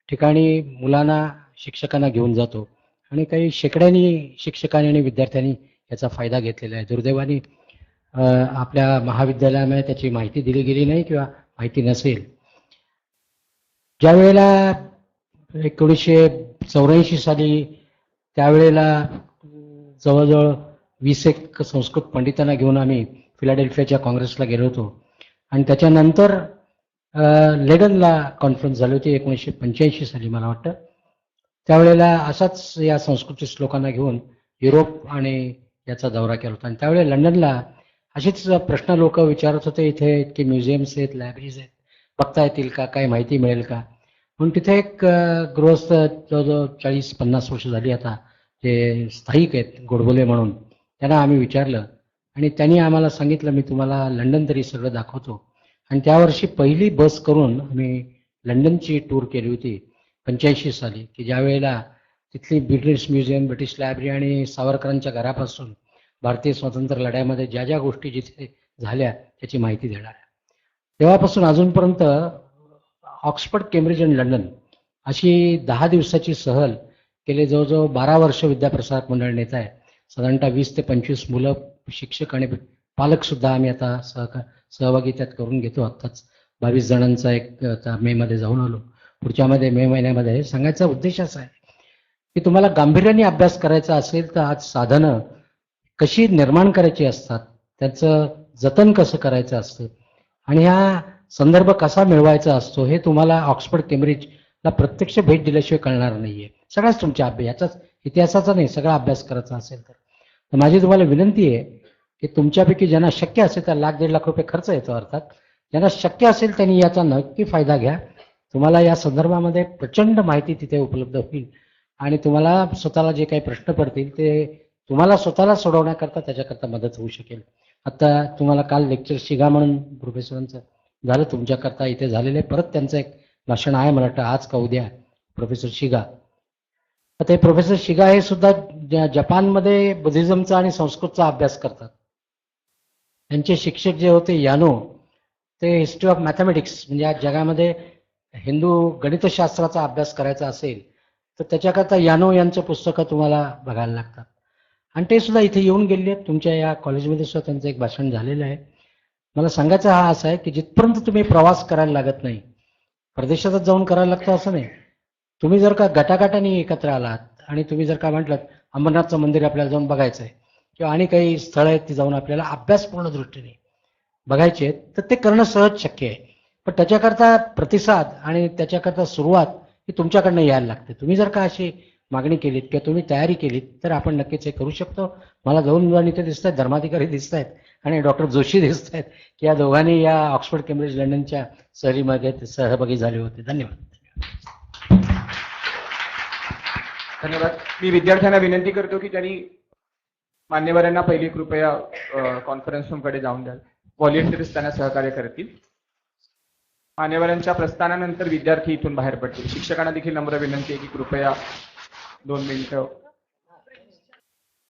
ठिकाणी मुलांना शिक्षकांना घेऊन जातो आणि काही शेकड्यांनी शिक्षकांनी आणि विद्यार्थ्यांनी याचा फायदा घेतलेला आहे. दुर्दैवाने आपल्या महाविद्यालयामध्ये त्याची माहिती दिली गेली नाही किंवा माहिती नसेल. ज्या वेळेला 1984 साली त्यावेळेला जवळजवळ 20 संस्कृत पंडितांना घेऊन आम्ही फिलाडेल्फियाच्या काँग्रेसला गेलो होतो आणि त्याच्यानंतर लेडनला कॉन्फरन्स झाली होती 1985 साली मला वाटतं. त्यावेळेला असाच या संस्कृतीस लोकांना घेऊन युरोप आणि याचा दौरा केला होता आणि त्यावेळेला लंडनला असेच प्रश्न लोक विचारत होते, इथे इतके म्युझियम्स आहेत, लायब्ररीज आहेत, बघता येतील का, काही माहिती मिळेल का. म्हणून तिथे एक गृहस्थ जवळजवळ 40-50 वर्ष झाली आता जे स्थायिक आहेत गोडबोले म्हणून, त्यांना आम्ही विचारलं आणि त्यांनी आम्हाला सांगितलं मी तुम्हाला लंडन तरी सगळं दाखवतो. आणि त्यावर्षी पहिली बस करून आम्ही लंडनची टूर केली होती 85 साली, की ज्या वेळेला तिथली ब्रिटिश म्युझियम, ब्रिटिश लायब्ररी आणि सावरकरांच्या घरापासून भारतीय स्वातंत्र्य लढ्यामध्ये ज्या ज्या गोष्टी जिथे झाल्या त्याची माहिती देणार आहे. तेव्हापासून अजूनपर्यंत ऑक्सफर्ड, केम्ब्रिज आणि लंडन अशी 10 दिवसाची सहल गेले जवळजवळ 12 वर्ष विद्याप्रसारक मंडळ नेत आहे. साधारणतः 20 ते 25 मुलं, शिक्षक आणि पालक सुद्धा आम्ही आता सहभागी त्यात करून घेतो. आत्ताच 22 जणांचा एक मे मध्ये जाऊन आलो. पुढच्या मध्ये मे महिन्यामध्ये सांगायचा उद्देश असा आहे की तुम्हाला गांभीर्याने अभ्यास करायचा असेल तर आज साधनं कशी निर्माण करायची असतात, त्याचं जतन कसं करायचं असतं आणि हा संदर्भ कसा मिळवायचा असतो हे तुम्हाला ऑक्सफर्ड, केम्ब्रिजला प्रत्यक्ष भेट दिल्याशिवाय कळणार नाहीये. सगळ्याच तुमच्या याचाच इतिहासाचा नाही, सगळा अभ्यास करायचा असेल तर माझी तुम्हाला विनंती आहे की तुमच्यापैकी ज्यांना शक्य असेल त्या 1,00,000-1.5 लाख रुपये खर्च येतो अर्थात, ज्यांना शक्य असेल त्यांनी याचा नक्की फायदा घ्या. तुम्हाला या संदर्भामध्ये प्रचंड माहिती तिथे उपलब्ध होईल आणि तुम्हाला स्वतःला जे काही प्रश्न पडतील ते तुम्हाला स्वतःला सोडवण्याकरता त्याच्याकरता मदत होऊ शकेल. आता तुम्हाला काल लेक्चर शिगा म्हणून प्रोफेसरांचं झालं तुमच्याकरता इथे झालेलं आहे. परत त्यांचं एक भाषण आहे मला वाटतं आज का उद्या, प्रोफेसर शिगा. आता हे प्रोफेसर शिगा हे सुद्धा जपानमध्ये बुद्धिझमचा आणि संस्कृतचा अभ्यास करतात. त्यांचे शिक्षक जे होते यानो, ते हिस्ट्री ऑफ मॅथमॅटिक्स म्हणजे या जगामध्ये हिंदू गणितशास्त्राचा अभ्यास करायचा असेल तर त्याच्याकरता यानो यांचं पुस्तकं तुम्हाला बघायला लागतात. आणि ते सुद्धा इथे येऊन गेले आहेत. तुमच्या या कॉलेजमध्ये सुद्धा त्यांचं एक भाषण झालेलं आहे. मला सांगायचं हा असं आहे की जिथपर्यंत तुम्ही प्रवास करायला लागत नाही, परदेशातच जाऊन करायला लागतं असं नाही. तुम्ही जर का गटागटाने एकत्र आलात आणि तुम्ही जर का म्हटलं अंबरनाथचं मंदिर आपल्याला जाऊन बघायचं आहे किंवा आणि काही स्थळं आहेत ती जाऊन आपल्याला अभ्यासपूर्ण दृष्टीने बघायचे आहेत, तर ते करणं सहज शक्य आहे. पण त्याच्याकरता प्रतिसाद आणि त्याच्याकरता सुरुवात ही तुमच्याकडनं यायला लागते. तुम्ही जर का अशी मागणी केलीत किंवा तुम्ही तयारी केलीत तर आपण नक्कीच हे करू शकतो. मला 2 मुलांनी इथे दिसत आहेत, धर्माधिकारी दिसत आहेत आणि डॉक्टर जोशी दिसत आहेत की या दोघांनी या ऑक्सफर्ड केम्ब्रिज लंडनच्या सहलीमध्ये सहभागी झाले होते. धन्यवाद. धन्यवाद. मी विद्यार्थ्यांना विनंती करतो की त्यांनी मान्यवरांना पहिली कृपया कॉन्फरन्स रूमकडे जाऊन द्याल. व्हॉलेंटियर्स त्यांना सहकार्य करतील. मान्यवरांच्या प्रस्थानानंतर विद्यार्थी इथून बाहेर पडतील. शिक्षकांना देखील नम्र विनंती आहे की कृपया 2 मिनिटं